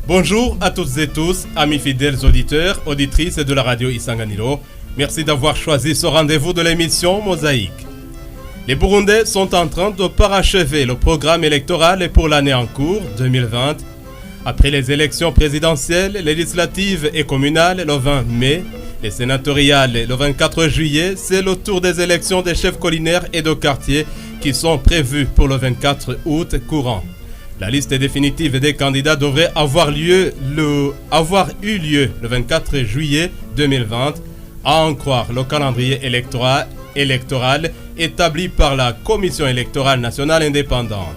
Bonjour à toutes et tous, amis fidèles auditeurs, auditrices de la radio Isanganiro. Merci d'avoir choisi ce rendez-vous de l'émission Mosaïque. Les Burundais sont en train de parachever le programme électoral pour l'année en cours 2020. Après les élections présidentielles, législatives et communales le 20 mai, les sénatoriales le 24 juillet, c'est le tour des élections des chefs collinaires et de quartier qui sont prévues pour le 24 août courant. La liste définitive des candidats devrait avoir eu lieu le 24 juillet 2020, à en croire le calendrier électoral établi par la Commission électorale nationale indépendante.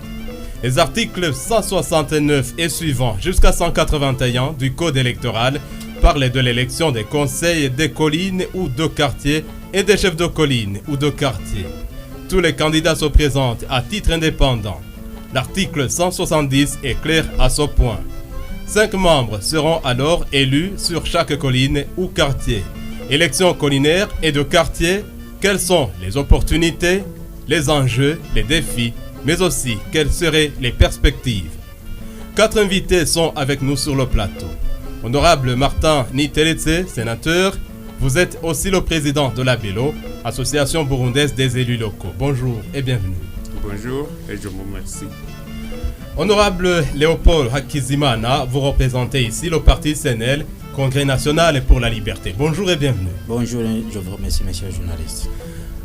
Les articles 169 et suivants jusqu'à 181 du Code électoral parlent de l'élection des conseils des collines ou de quartier et des chefs de colline ou de quartier. Tous les candidats se présentent à titre indépendant. L'article 170 est clair à ce point. 5 membres seront alors élus sur chaque colline ou quartier. Élections collinaires et de quartier, quelles sont les opportunités, les enjeux, les défis, mais aussi quelles seraient les perspectives? 4 invités sont avec nous sur le plateau. Honorable Martin Niteletse, sénateur, vous êtes aussi le président de l'ABELO, Association burundaise des élus locaux. Bonjour et bienvenue. Bonjour et je vous remercie. Honorable Léopold Hakizimana, vous représentez ici le parti CNL, Congrès national pour la liberté. Bonjour et bienvenue. Bonjour et je vous remercie, messieurs les journalistes.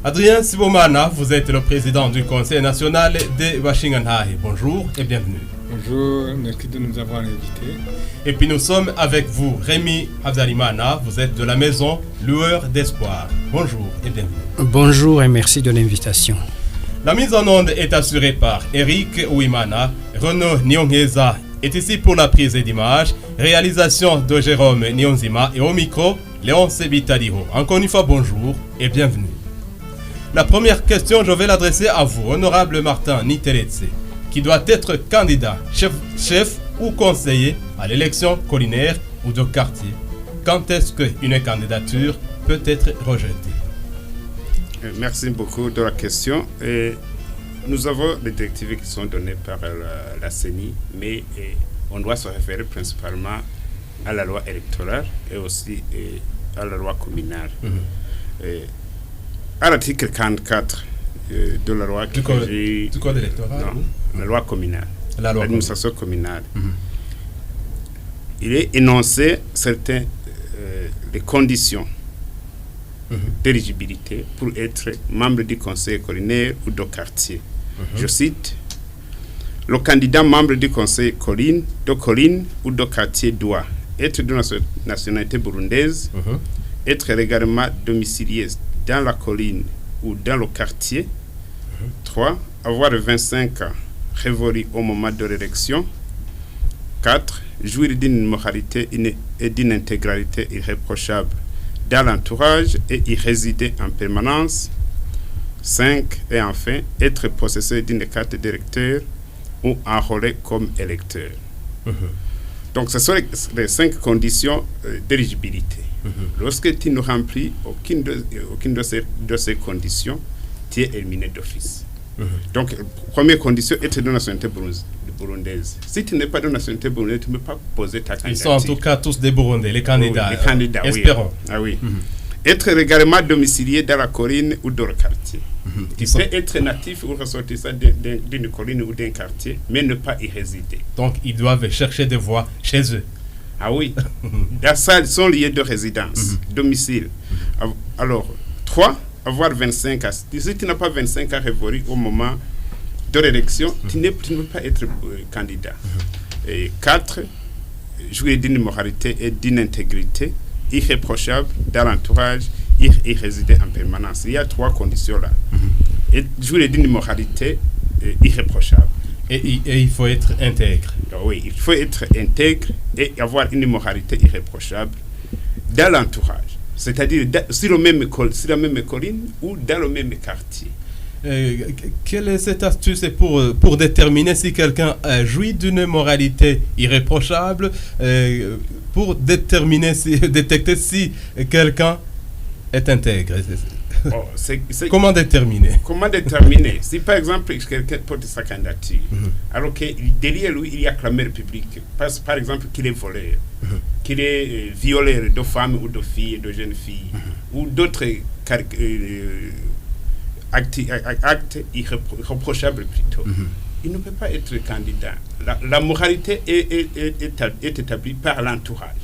Adrien Sibomana, vous êtes le président du Conseil national de Washinganhahe. Bonjour et bienvenue. Bonjour, merci de nous avoir invités. Et puis nous sommes avec vous, Rémi Habzalimana, vous êtes de la maison Lueur d'Espoir. Bonjour et bienvenue. Bonjour et merci de l'invitation. La mise en onde est assurée par Eric Ouimana. Renaud Nyongeza est ici pour la prise d'images. Réalisation de Jérôme Nyonzima et au micro, Léon Sebitaliho. Encore une fois, bonjour et bienvenue. La première question, je vais l'adresser à vous, honorable Martin Niteletse, qui doit être candidat, chef ou conseiller à l'élection collinaire ou de quartier. Quand est-ce qu'une candidature peut être rejetée? Merci beaucoup de la question. Et nous avons des directives qui sont données par la CENI, mais on doit se référer principalement à la loi électorale et aussi à la loi communale. À l'article 44 de la loi du code électoral, non, la loi communale, l'administration communale, il est énoncé certaines les conditions d'éligibilité pour être membre du conseil collinaire ou de quartier. Je cite: le candidat membre du conseil de colline ou de quartier doit être de nationalité burundaise, être légalement domicilié dans la colline ou dans le quartier. 3. Avoir 25 ans révolus au moment de l'élection. 4. Jouir d'une moralité et d'une intégralité irréprochable dans l'entourage et y résider en permanence. 5. Et enfin, être possesseur d'une carte d'électeur ou enrôlé comme électeur. Donc, ce sont les 5 conditions d'éligibilité. Lorsque tu ne remplis aucune de ces conditions, tu es éliminé d'office. Donc, première condition, être de nationalité burundaise. Si tu n'es pas de nationalité burundaise, tu ne peux pas poser ta candidature. Ils sont en tout cas tous des Burundais, les candidats. Oui, les candidats, espérons. Oui. Ah oui. Être légalement domicilié dans la colline ou dans le quartier. Tu peux être natif ou ressortissant d'une colline ou d'un quartier, mais ne pas y résider. Donc, ils doivent chercher des voies chez eux. Ah oui. Dans son lieu de résidence, domicile. Alors, 3. Avoir 25 ans. Si tu n'as pas 25 ans révolus au moment de l'élection, tu ne peux pas être candidat. Et 4. Jouir d'une moralité et d'une intégrité irréprochable dans l'entourage, y résider en permanence. Il y a 3 conditions là. Et jouir d'une moralité irréprochable. Et il faut être intègre. Oui, il faut être intègre et avoir une moralité irréprochable dans l'entourage. C'est-à-dire sur la même colline ou dans le même quartier. Quelle est cette astuce pour déterminer si quelqu'un jouit d'une moralité irréprochable, pour détecter si quelqu'un est intègre? Comment déterminer? Si par exemple quelqu'un porte sa candidature, alors que derrière lui il y a clamé public, par exemple qu'il est voleur, qu'il est violeur de femmes ou de filles, de jeunes filles, ou d'autres actes irréprochables plutôt. Il ne peut pas être candidat. La moralité est établie par l'entourage.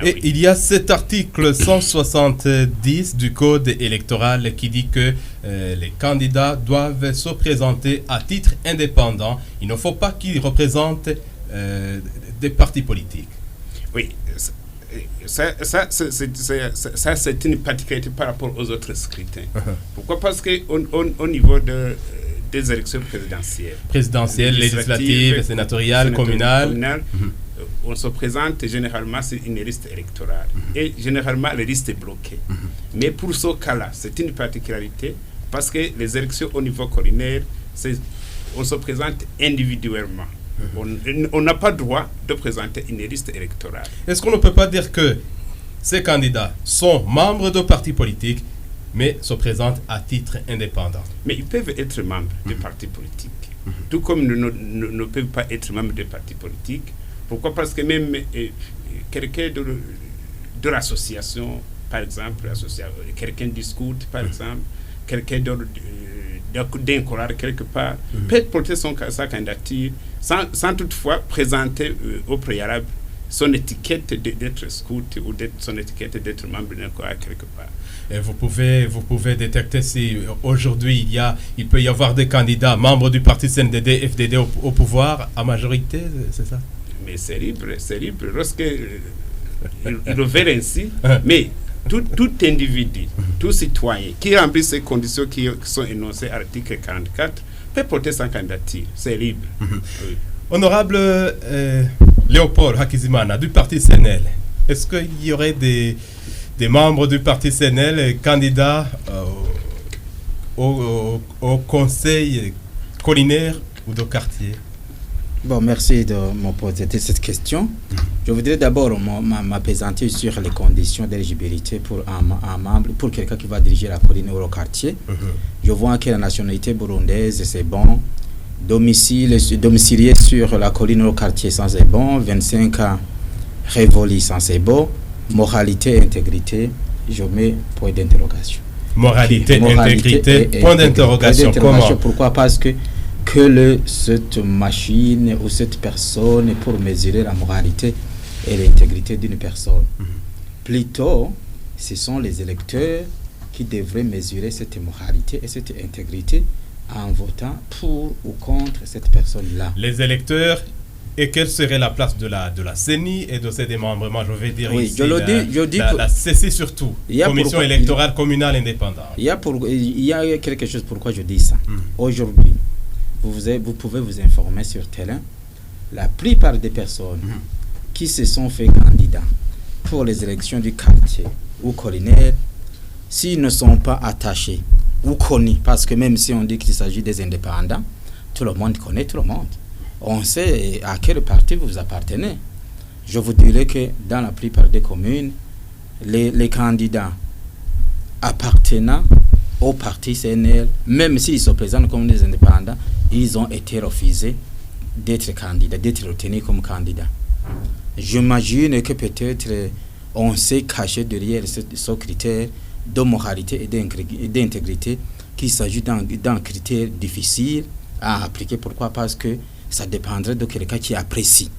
Et il y a cet article 170 du Code électoral qui dit que les candidats doivent se présenter à titre indépendant. Il ne faut pas qu'ils représentent des partis politiques. Oui, ça c'est une particularité par rapport aux autres scrutins. Pourquoi? Parce qu'au niveau des élections présidentielles, législatives, sénatoriales, communales, on se présente généralement sur une liste électorale et généralement la liste est bloquée. Mais pour ce cas-là, c'est une particularité parce que les élections au niveau collinaire, on se présente individuellement. On n'a pas droit de présenter une liste électorale. Est-ce qu'on ne peut pas dire que ces candidats sont membres de partis politiques mais se présentent à titre indépendant? Mais ils peuvent être membres de partis politiques, tout comme ne peuvent pas être membres de partis politiques. Pourquoi? Parce que même quelqu'un de l'association, par exemple, quelqu'un discute, par exemple, quelqu'un d'un collège quelque part, peut porter sa candidature sans toutefois présenter au préalable son étiquette d'être scout ou son étiquette d'être membre d'un collège quelque part. Et vous pouvez détecter si aujourd'hui il peut y avoir des candidats membres du parti CNDD, FDD au pouvoir à majorité, c'est ça? Mais c'est libre. Lorsque ils le veulent ainsi, mais tout individu, tout citoyen qui remplit ces conditions qui sont énoncées à l'article 44 peut porter sa candidature. C'est libre. Oui. Honorable Léopold Hakizimana du parti CNL, est-ce qu'il y aurait des membres du parti CNL candidats au conseil collinaire ou de quartier? Bon, merci de me poser cette question. Je voudrais d'abord m'apaisanter sur les conditions d'éligibilité pour un membre, pour quelqu'un qui va diriger la colline ou le quartier. Je vois que la nationalité burundaise, c'est bon. Domicilié sur la colline ou le quartier, ça c'est bon. 25 ans révolu, ça c'est bon. Moralité, intégrité, je mets point d'interrogation. Moralité, intégrité, point d'interrogation. Comment? Pourquoi? Parce que cette machine ou cette personne pour mesurer la moralité et l'intégrité d'une personne. Plutôt, ce sont les électeurs qui devraient mesurer cette moralité et cette intégrité en votant pour ou contre cette personne-là. Les électeurs, et quelle serait la place de la CENI et de ses démembrements? Je vais dire ici la CECI surtout, Commission électorale communale indépendante. Il y a quelque chose pourquoi je dis ça. Aujourd'hui, vous pouvez vous informer sur terrain. La plupart des personnes qui se sont fait candidats pour les élections du quartier ou collinaire, s'ils ne sont pas attachés ou connus, parce que même si on dit qu'il s'agit des indépendants, tout le monde connaît tout le monde. On sait à quel parti vous appartenez. Je vous dirais que dans la plupart des communes, les candidats appartenant au parti CNL, même s'ils se présentent comme des indépendants, ils ont été refusés d'être candidats, d'être retenus comme candidats. J'imagine que peut-être on s'est caché derrière ce critère de moralité et d'intégrité, qu'il s'agit d'un critère difficile à appliquer. Pourquoi? Parce que ça dépendrait de quelqu'un qui apprécie.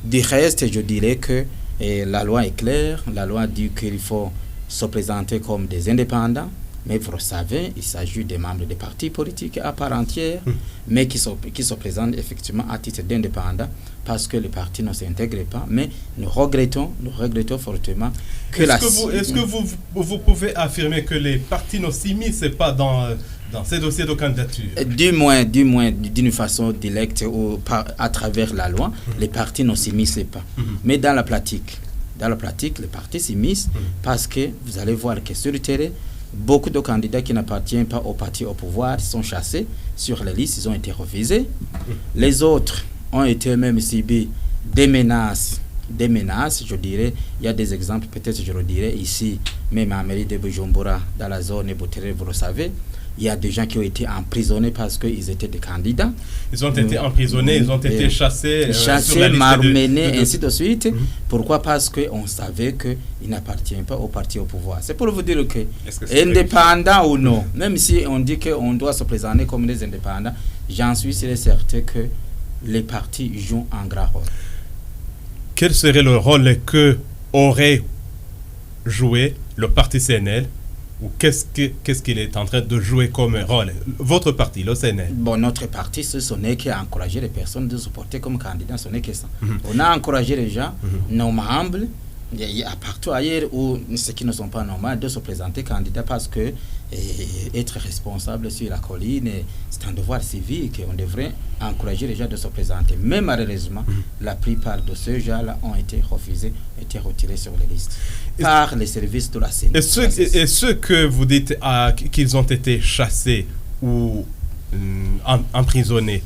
Du reste, je dirais que la loi est claire. La loi dit qu'il faut se présenter comme des indépendants. Mais vous savez, il s'agit des membres des partis politiques à part entière, mais qui se présentent effectivement à titre d'indépendants parce que les partis ne s'intègrent pas. Mais nous regrettons fortement que Est-ce que vous pouvez affirmer que les partis ne s'immiscent pas dans ces dossiers de candidature? Du moins, d'une façon directe ou à travers la loi, les partis ne s'immiscent pas. Mais dans la pratique, les partis s'immiscent parce que vous allez voir que sur le terrain, beaucoup de candidats qui n'appartiennent pas au parti au pouvoir sont chassés sur les listes, ils ont été refusés. Les autres ont été même subis des menaces des menaces, je dirais. Il y a des exemples, peut-être je le dirais ici, même à mairie de Bujumbura, dans la zone Eboterere, vous le savez. Il y a des gens qui ont été emprisonnés parce qu'ils étaient des candidats. Ils ont été emprisonnés, ils ont été chassés, malmenés, ainsi de suite. Pourquoi? Parce qu'on savait qu'ils n'appartiennent pas au parti au pouvoir. C'est pour vous dire que, indépendants ou non, même si on dit qu'on doit se présenter comme des indépendants, j'en suis certain que les partis jouent un grand rôle. Quel serait le rôle que aurait joué le parti CNL? Ou qu'est-ce qu'il est en train de jouer comme rôle? Votre parti, le CNL. Bon, notre parti, ce n'est qu'à encourager les personnes de se porter comme candidats, ce n'est que ça. On a encouragé les gens, nos membres, il y a partout ailleurs où ceux qui ne sont pas normaux de se présenter candidats parce que être responsable sur la colline, c'est un devoir civique. On devrait encourager les gens de se présenter. Mais malheureusement, la plupart de ces gens-là ont été refusés, été retirés sur les listes par les services de la CNL. Et ceux que vous dites qu'ils ont été chassés ou emprisonnés,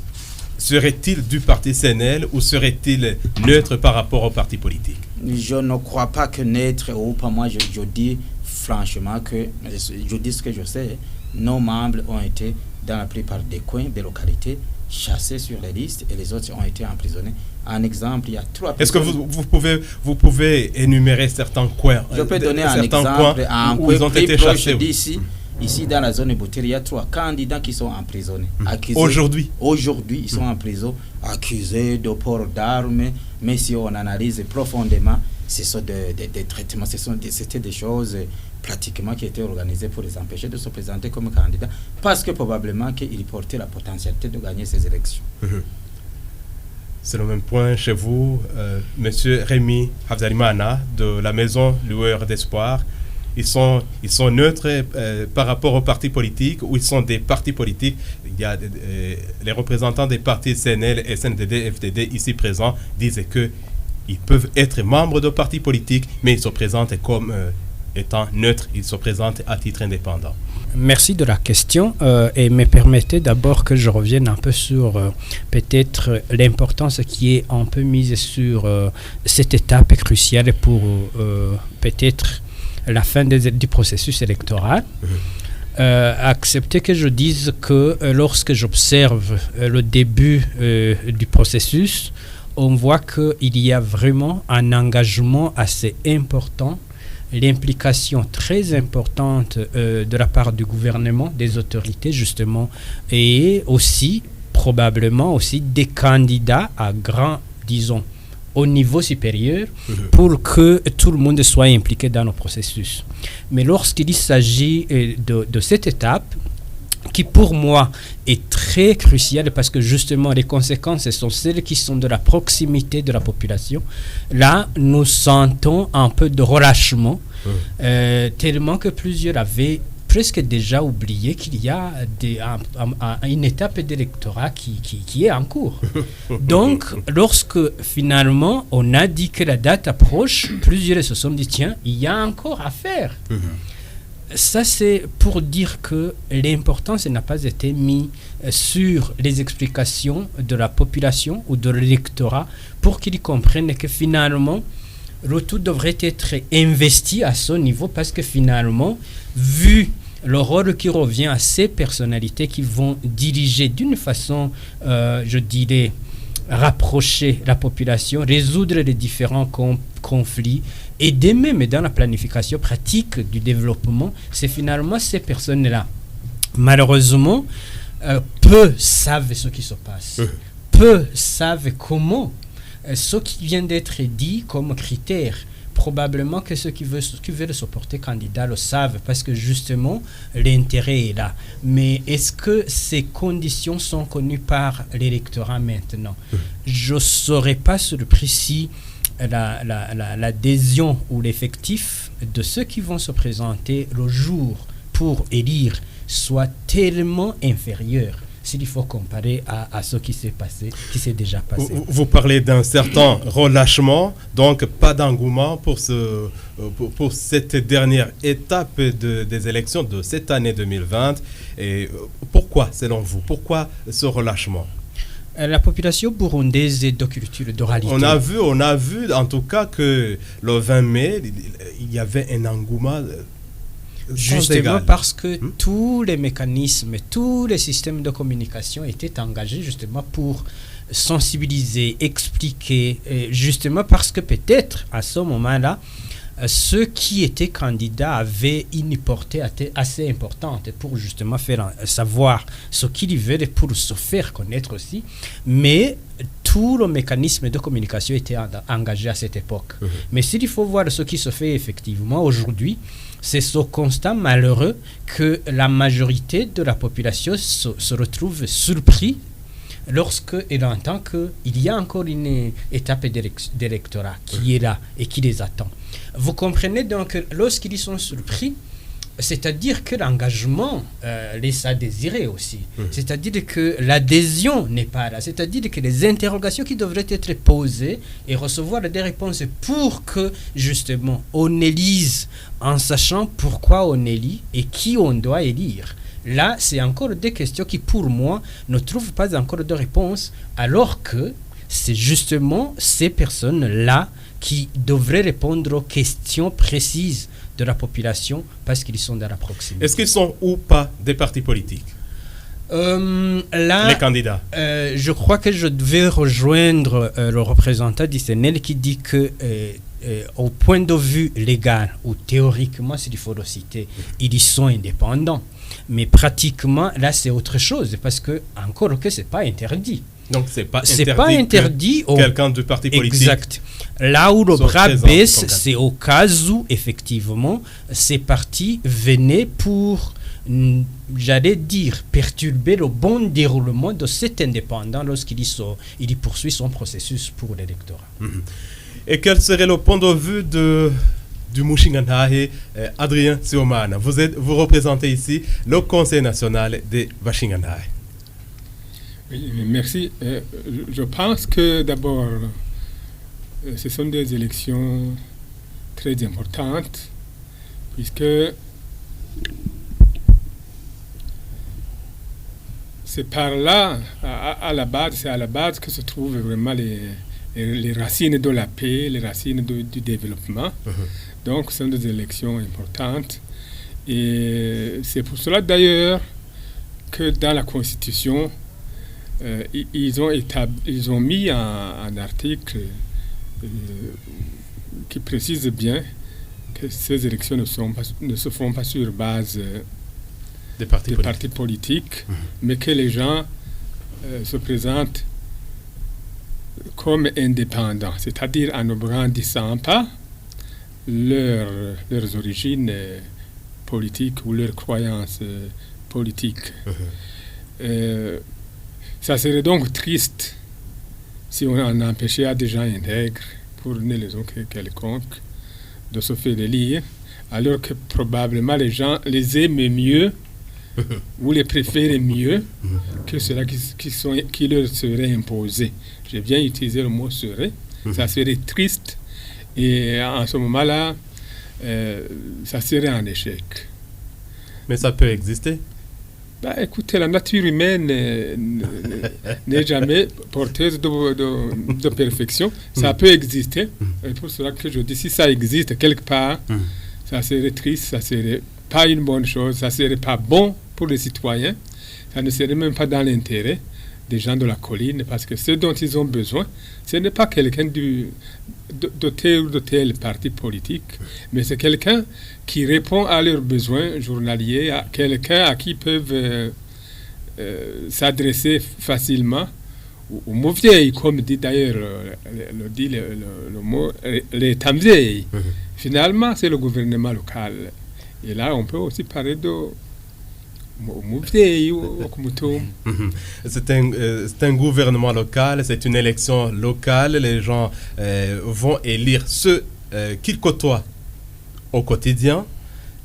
seraient-ils du parti CNL ou seraient-ils neutres par rapport au parti politique? Je ne crois pas que neutre ou pas. Moi, je dis franchement que je dis ce que je sais. Nos membres ont été dans la plupart des coins, des localités, chassés sur les listes et les autres ont été emprisonnés. Un exemple, il y a 3 personnes. Est-ce que vous pouvez énumérer certains coins? Je peux donner un exemple. Où ils ont été chassés d'ici. Ici, dans la zone Eboterere, il y a 3 candidats qui sont emprisonnés. Aujourd'hui, ils sont en prison, accusés de port d'armes. Mais si on analyse profondément, ce sont des traitements, c'était des choses pratiquement qui étaient organisées pour les empêcher de se présenter comme candidats, parce que probablement qu'ils portaient la potentialité de gagner ces élections. C'est le même point chez vous, Monsieur Rémi Habzalimana de la Maison Lueur d'Espoir. Ils sont neutres par rapport aux partis politiques ou ils sont des partis politiques. Il y a les représentants des partis CNL, SNDD, FDD ici présents disent qu'ils peuvent être membres de partis politiques, mais ils se présentent comme étant neutres, ils se présentent à titre indépendant. Merci de la question et me permettez d'abord que je revienne un peu sur peut-être l'importance qui est un peu mise sur cette étape cruciale pour peut-être la fin du processus électoral. Accepter que je dise que lorsque j'observe le début du processus, on voit qu'il y a vraiment un engagement assez important, l'implication très importante de la part du gouvernement, des autorités justement, et aussi probablement aussi des candidats à grand, disons, au niveau supérieur pour que tout le monde soit impliqué dans le processus. Mais lorsqu'il s'agit de cette étape, qui pour moi est très cruciale parce que justement les conséquences sont celles qui sont de la proximité de la population, là nous sentons un peu de relâchement, tellement que plusieurs avaient presque déjà oublié qu'il y a une étape d'électorat qui est en cours. Donc, lorsque finalement on a dit que la date approche, plusieurs se sont dit, tiens, il y a encore à faire. Ça, c'est pour dire que l'importance n'a pas été mise sur les explications de la population ou de l'électorat pour qu'ils comprennent que finalement, le tout devrait être investi à ce niveau parce que finalement, vu le rôle qui revient à ces personnalités qui vont diriger d'une façon, je dirais, rapprocher la population, résoudre les différents conflits, aider même dans la planification pratique du développement, c'est finalement ces personnes-là. Malheureusement, peu savent ce qui se passe. Peu savent comment. Ce qui vient d'être dit comme critère, probablement que ceux qui veulent se porter candidat le savent parce que justement l'intérêt est là. Mais est-ce que ces conditions sont connues par l'électorat maintenant? Je ne serais pas surpris si l'adhésion ou l'effectif de ceux qui vont se présenter le jour pour élire soit tellement inférieur. S'il faut comparer à ce qui s'est passé, qui s'est déjà passé. Vous parlez d'un certain relâchement, donc pas d'engouement pour cette dernière étape des élections de cette année 2020. Et pourquoi, selon vous, pourquoi ce relâchement? La population burundaise est de culture d'oralité. On a vu en tout cas que le 20 mai, il y avait un engouement justement égal. Parce que tous les mécanismes, tous les systèmes de communication étaient engagés justement pour sensibiliser, expliquer, justement parce que peut-être à ce moment-là, ceux qui étaient candidats avaient une portée assez importante pour justement faire savoir ce qu'ils veulent pour se faire connaître aussi. Mais tout le mécanisme de communication était engagé à cette époque. Mais s'il faut voir ce qui se fait effectivement aujourd'hui, c'est ce constat malheureux que la majorité de la population se retrouve surpris lorsqu'elle entend qu'il y a encore une étape d'électorat qui est là et qui les attend. Vous comprenez donc, lorsqu'ils sont surpris, c'est-à-dire que l'engagement laisse à désirer aussi. C'est-à-dire que l'adhésion n'est pas là. C'est-à-dire que les interrogations qui devraient être posées et recevoir des réponses pour que, justement, on élise en sachant pourquoi on élit et qui on doit élire. Là, c'est encore des questions qui, pour moi, ne trouvent pas encore de réponse, alors que c'est justement ces personnes-là qui devraient répondre aux questions précises de la population parce qu'ils sont dans la proximité. Est-ce qu'ils sont ou pas des partis politiques, là, les candidats? Je crois que je devais rejoindre le représentant du CNL qui dit que au point de vue légal ou théoriquement, s'il faut le citer, ils sont indépendants. Mais pratiquement, là, c'est autre chose parce que, encore que, ce n'est pas interdit. Donc, c'est pas interdit quelqu'un du parti politique. Exact. Là où le bras baisse, c'est au cas où, effectivement, ces partis venaient pour, j'allais dire, perturber le bon déroulement de cet indépendant lorsqu'il il poursuit son processus pour l'électorat. Et quel serait le point de vue du Mushingantahe, Adrien Siomana? Vous représentez ici le Conseil national des Washingantahe. Oui, merci. Je pense que d'abord, ce sont des élections très importantes, puisque c'est par là, c'est à la base que se trouvent vraiment les racines de la paix, les racines du développement. Donc, ce sont des élections importantes. Et c'est pour cela d'ailleurs que dans la Constitution, ils ont mis un article qui précise bien que ces élections ne se font pas sur base des partis politiques, mais que les gens se présentent comme indépendants, c'est-à-dire en ne brandissant pas leurs origines politiques ou leurs croyances politiques. Ça serait donc triste si on en empêchait à des gens intègres, pour une raison quelconque, de se faire élire, alors que probablement les gens les aiment mieux ou les préfèrent mieux que ceux-là qui leur seraient imposés. J'ai bien utilisé le mot serait. Ça serait triste et en ce moment-là, ça serait un échec. Mais ça peut exister. Écoutez, la nature humaine n'est jamais porteuse de perfection. Ça peut exister. Et pour cela que je dis, si ça existe quelque part, ça serait triste, ça serait pas une bonne chose, ça serait pas bon pour les citoyens, ça ne serait même pas dans l'intérêt des gens de la colline, parce que ce dont ils ont besoin, ce n'est pas quelqu'un de tel ou de tel parti politique, mais c'est quelqu'un qui répond à leurs besoins journaliers, à quelqu'un à qui ils peuvent s'adresser facilement, ou mauvais, comme dit d'ailleurs le mot, les tamzei. Finalement, c'est le gouvernement local. Et là, on peut aussi parler de c'est un gouvernement local, c'est une élection locale. Les gens vont élire ceux qu'ils côtoient au quotidien.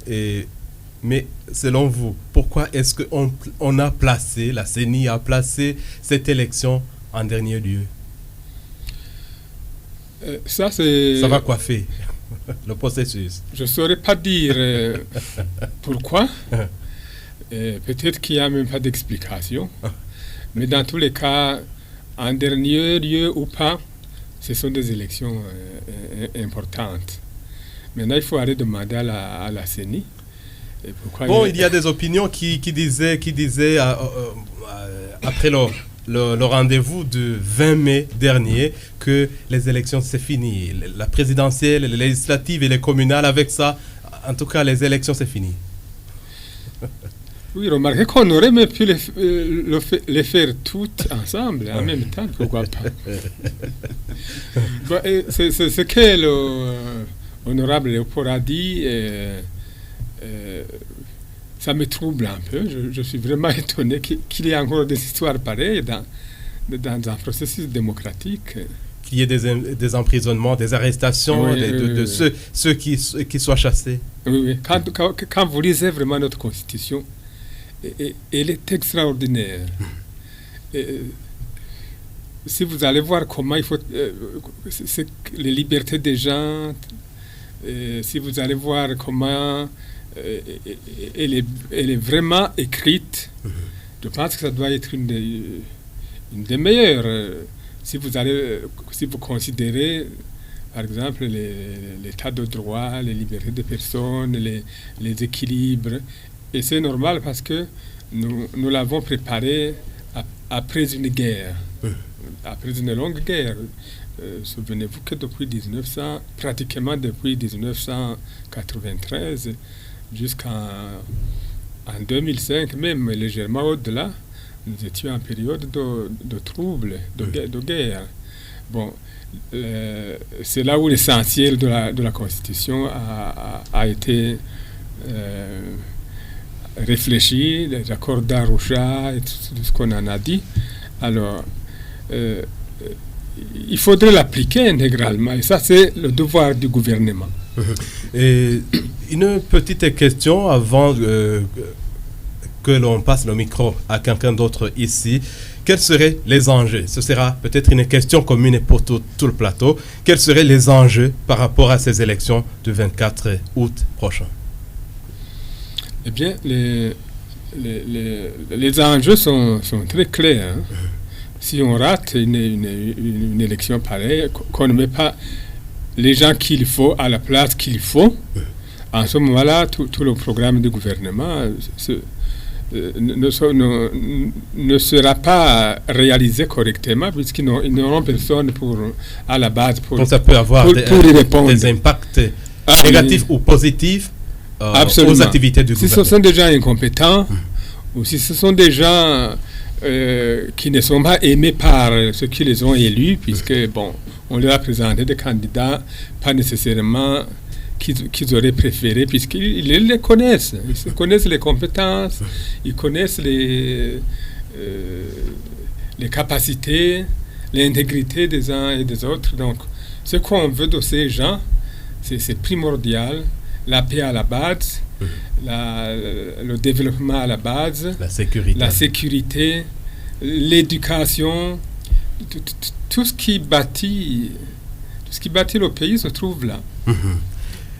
Mais selon vous, pourquoi est-ce qu'on a placé, la CENI a placé cette élection en dernier lieu? Ça va coiffer le processus. Je ne saurais pas dire pourquoi. Peut-être qu'il n'y a même pas d'explication. Mais dans tous les cas, en dernier lieu ou pas, ce sont des élections importantes. Maintenant, il faut aller demander à la CENI. Bon, il y a des opinions qui disaient après le rendez-vous du 20 mai dernier que les élections c'est fini. La présidentielle, les législatives et les communales, avec ça, en tout cas les élections c'est fini. Oui, remarquez qu'on aurait même pu les faire toutes ensemble, en même temps, pourquoi pas. Bon, c'est ce que l'honorable Léopold a dit. Ça me trouble un peu. Je suis vraiment étonné qu'il y ait encore des histoires pareilles dans un processus démocratique. Qu'il y ait des emprisonnements, des arrestations de ceux qui soient chassés. Oui. Quand vous lisez vraiment notre Constitution, elle est extraordinaire. Si vous allez voir comment il faut... les libertés des gens, si vous allez voir comment... elle est vraiment écrite. Je pense que ça doit être une des meilleures. Si vous considérez, par exemple, l'état de droit, les libertés des personnes, les équilibres, et c'est normal parce que nous l'avons préparé après une guerre, après une longue guerre. Souvenez-vous que pratiquement depuis 1993, jusqu'en 2005, même légèrement au-delà, nous étions en période de troubles, de guerre. Bon, c'est là où l'essentiel de la Constitution a été réfléchi, les accords d'Arusha et tout ce qu'on en a dit. Alors, il faudrait l'appliquer intégralement, et ça, c'est le devoir du gouvernement. Et une petite question avant que l'on passe le micro à quelqu'un d'autre ici. Quels seraient les enjeux? Ce sera peut-être une question commune pour tout le plateau. Quels seraient les enjeux par rapport à ces élections du 24 août prochain? Eh bien, les enjeux sont très clairs. Hein. Si on rate une élection pareille, qu'on ne met pas les gens qu'il faut à la place qu'il faut, en ce moment-là, tout le programme du gouvernement ne sera pas réalisé correctement, puisqu'ils n'auront personne à la base pour ça peut avoir y répondre. Des impacts négatifs ou positifs aux activités du gouvernement. Si ce sont des gens incompétents, ou si ce sont des gens qui ne sont pas aimés par ceux qui les ont élus, puisque, on leur a présenté des candidats pas nécessairement qu'ils auraient préféré, puisqu'ils les connaissent. Ils connaissent les compétences, ils connaissent les capacités, l'intégrité des uns et des autres. Donc, ce qu'on veut de ces gens, c'est primordial. La paix à la base, le développement à la base, la sécurité, l'éducation, tout ce qui bâtit le pays se trouve là.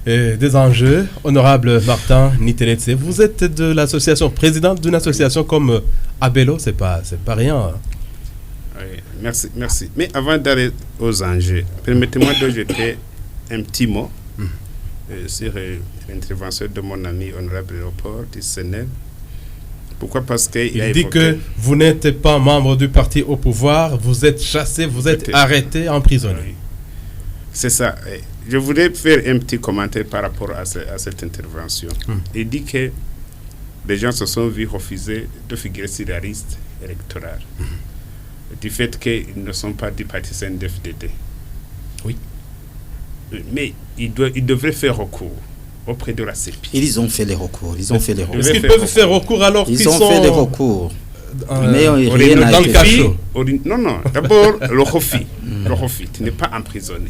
Des enjeux, honorable Martin Niteletse, vous êtes de l'association, président d'une association comme Abelo, c'est pas rien. Oui, merci. Mais avant d'aller aux enjeux, permettez-moi de jeter un petit mot sur l'intervention de mon ami honorable Léopold du Sénat. Pourquoi? Parce qu'il dit que vous n'êtes pas membre du parti au pouvoir, vous êtes chassé, vous êtes arrêté, emprisonné. Oui. C'est ça. Je voudrais faire un petit commentaire par rapport à cette intervention. Il dit que les gens se sont vus refuser de figurer sur la liste électorale du fait qu'ils ne sont pas du parti CNDD-FDD. Oui. Mais ils devraient faire recours auprès de la CEPI. Ils ont fait les recours. Est-ce qu'ils peuvent faire recours alors qu'ils sont... Ils ont fait les recours. Mais rien n'a été fait. Non. D'abord, le ROFI. Le ROFI, tu n'es pas emprisonné.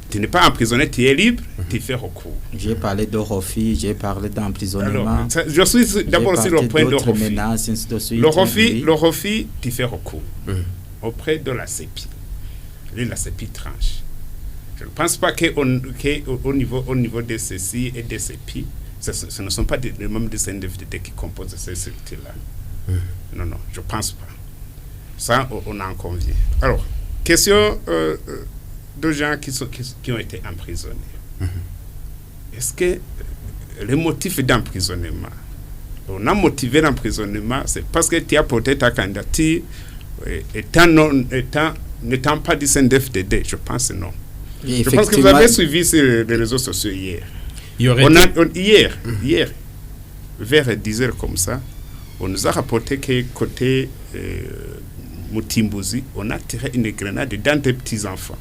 Tu n'es pas emprisonné, tu es libre, tu fais recours. J'ai parlé de ROFI, j'ai parlé d'emprisonnement. Je suis d'abord sur le point de ROFI. Le ROFI, tu fais recours auprès de la CEPI. La CEPI tranche. Je ne pense pas qu'au niveau de ceci et de CEPI, ce ne sont pas les membres de CNDD-FDD qui composent ces structures-là. Non, je ne pense pas. Ça, on en convient. Alors, question de gens qui ont été emprisonnés. Est-ce que le motif d'emprisonnement, on a motivé l'emprisonnement, c'est parce que tu as porté ta candidature n'étant pas du CNDD-FDD? Je pense non. Je pense que vous avez suivi sur les réseaux sociaux hier. Hier, vers 10h comme ça, on nous a rapporté que côté Mutimbuzi, on a tiré une grenade dans des petits-enfants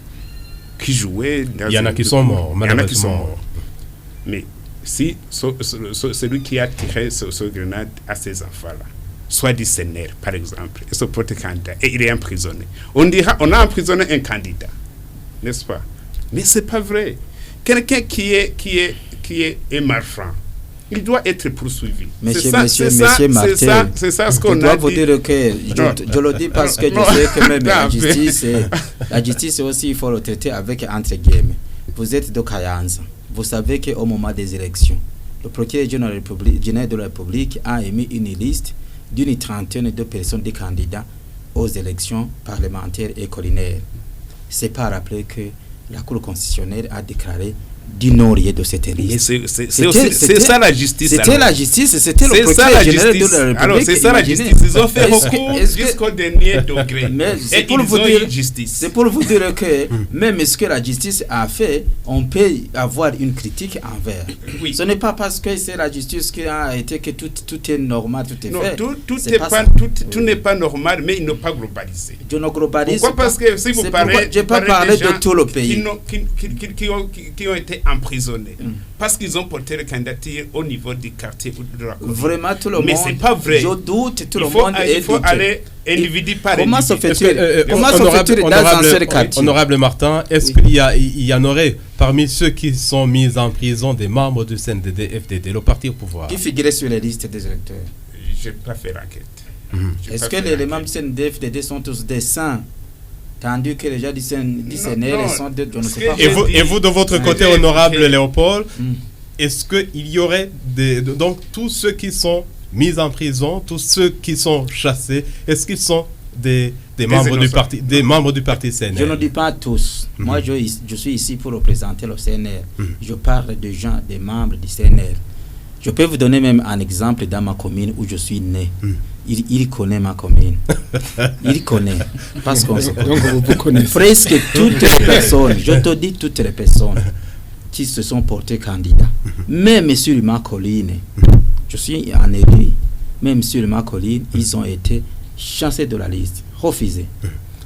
qui jouaient. Il y en a qui sont morts, malheureusement. Mais si celui qui a tiré ce grenade à ces enfants-là, soit du CNR, par exemple, et se porte candidat, et il est emprisonné, on dira, on a emprisonné un candidat, n'est-ce pas? Mais c'est pas vrai. Quelqu'un qui est un malfrant, il doit être poursuivi. Monsieur Martin, c'est ça ce qu'on a dit. Je dois vous dire que je le dis parce que je sais que même la justice aussi, il faut le traiter avec entre guillemets. Vous êtes de Kayanza. Vous savez qu'au moment des élections, le procureur général de la République a émis une liste d'une trentaine de personnes, des candidats aux élections parlementaires et collinaires. C'est pas rappeler que la Cour constitutionnelle a déclaré d'ignorer de cette liste. C'est ça la justice. C'était la justice, c'était le procureur général de la République. Alors c'est ça la justice. Ils ont fait recours jusqu'au dernier degré. Mais c'est pour vous dire que même ce que la justice a fait, on peut avoir une critique envers. Oui. Ce n'est pas parce que c'est la justice qui a été que tout est normal, tout est fait. Tout n'est pas normal, mais il n'est pas globalisé. Je ne globalise pas. Pourquoi? Parce que si vous parlez, je n'ai pas parlé de tout le pays. Qui ont été emprisonnés parce qu'ils ont porté la candidature au niveau du quartier ou de la commune. Vraiment, tout le monde. Mais c'est pas vrai. Je doute, tout le monde. Il faut aller individu par comment individu. Comment se fait-il dans un seul quartier? Honorable Martin, est-ce qu'il y en aurait parmi ceux qui sont mis en prison des membres du CNDD-FDD, le parti au pouvoir, qui figuraient sur les listes des électeurs? Je n'ai pas fait l'enquête. Est-ce que les membres du CNDD-FDD sont tous des saints? Tandis que les gens du CNR sont de... Je ne sais pas. Et vous, de votre côté, honorable Léopold, est-ce qu'il y aurait donc tous ceux qui sont mis en prison, tous ceux qui sont chassés, est-ce qu'ils sont des membres du parti CNR? Je ne dis pas tous. Moi, je suis ici pour représenter le CNR. Je parle de gens, des membres du CNR. Je peux vous donner même un exemple dans ma commune où je suis né. Il connaît ma commune. Il connaît. Parce qu'on se connaît. Donc vous connaissez. Presque toutes les personnes, je te dis toutes les personnes qui se sont portées candidats, même sur ma colline, je suis en élu, même sur ma colline, ils ont été chassés de la liste, refusés.